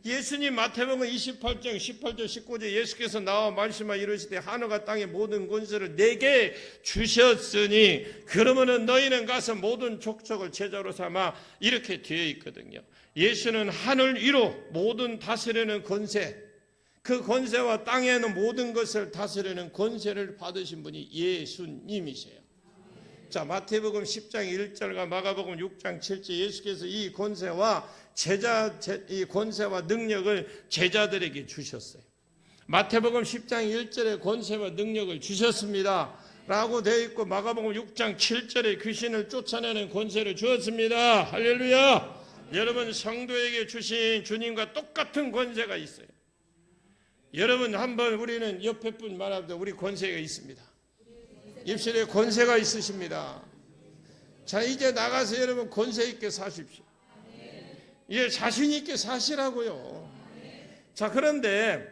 예수님 마태복음 28장 18절 19절 예수께서 나와 말씀하 이르시되 하늘과 땅의 모든 권세를 내게 주셨으니 그러면은 너희는 가서 모든 족속을 제자로 삼아 이렇게 되어 있거든요. 예수는 하늘 위로 모든 다스리는 권세, 그 권세와 땅에 있는 모든 것을 다스리는 권세를 받으신 분이 예수님이세요. 자, 마태복음 10장 1절과 마가복음 6장 7절 예수께서 이 권세와 이 권세와 능력을 제자들에게 주셨어요. 마태복음 10장 1절에 권세와 능력을 주셨습니다 라고 되어 있고 마가복음 6장 7절에 귀신을 쫓아내는 권세를 주었습니다. 할렐루야. 여러분 성도에게 주신 주님과 똑같은 권세가 있어요. 여러분 한번 우리는 옆에 분 말합니다. 우리 권세가 있습니다. 입술에 권세가 있으십니다. 자, 이제 나가서 여러분 권세 있게 사십시오. 예, 자신 있게 사시라고요. 자, 그런데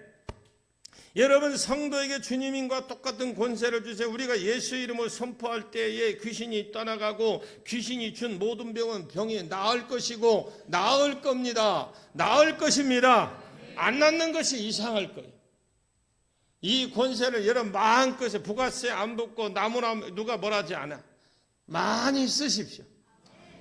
여러분 성도에게 주님과 똑같은 권세를 주세요. 우리가 예수 이름을 선포할 때에 귀신이 떠나가고 귀신이 준 모든 병이 나을 것이고 나을 겁니다. 나을 것입니다. 안 낫는 것이 이상할 거예요. 이 권세를 여러분 마음껏 부가세 안 붙고 나무나 누가 뭐라지 않아. 많이 쓰십시오.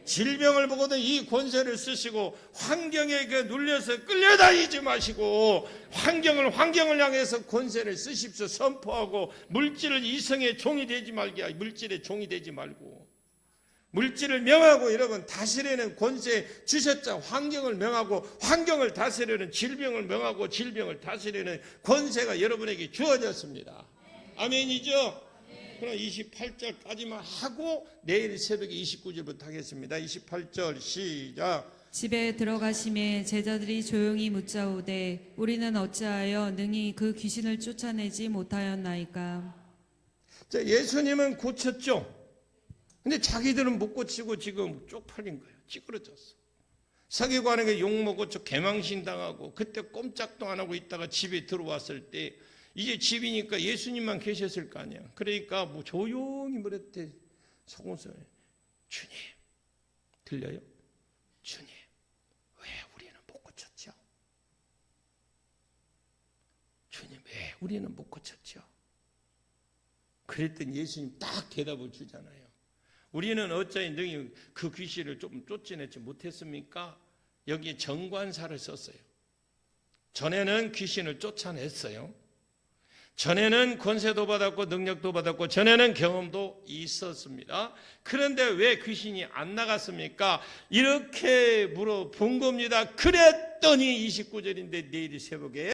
질병을 보고도 이 권세를 쓰시고 환경에 눌려서 끌려다니지 마시고 환경을 향해서 권세를 쓰십시오. 선포하고 물질을 이성의 종이 되지 말게 물질의 종이 되지 말고 물질을 명하고 여러분 다스리는 권세 주셨자 환경을 명하고 환경을 다스리는 질병을 명하고 질병을 다스리는 권세가 여러분에게 주어졌습니다. 아멘이죠? 그럼 28절까지만 하고 내일 새벽에 29절부터 하겠습니다. 28절 시작. 집에 들어가심에 제자들이 조용히 묻자오되 우리는 어찌하여 능히 그 귀신을 쫓아내지 못하였나이까. 자, 예수님은 고쳤죠. 근데 자기들은 못 고치고 지금 쪽팔린 거예요. 찌그러졌어. 서기관에게 욕먹고 저 개망신 당하고 그때 꼼짝도 안 하고 있다가 집에 들어왔을 때 이제 집이니까 예수님만 계셨을 거 아니야. 그러니까 뭐 조용히 뭐랬대. 속으면서 주님 들려요? 주님 왜 우리는 못 고쳤죠? 주님 왜 우리는 못 고쳤죠? 그랬더니 예수님 딱 대답을 주잖아요. 우리는 어찌 능히 그 귀신을 좀 쫓아내지 못했습니까? 여기에 정관사를 썼어요. 전에는 귀신을 쫓아냈어요. 전에는 권세도 받았고 능력도 받았고 전에는 경험도 있었습니다. 그런데 왜 귀신이 안 나갔습니까? 이렇게 물어본 겁니다. 그랬더니 29절인데 내일 새벽에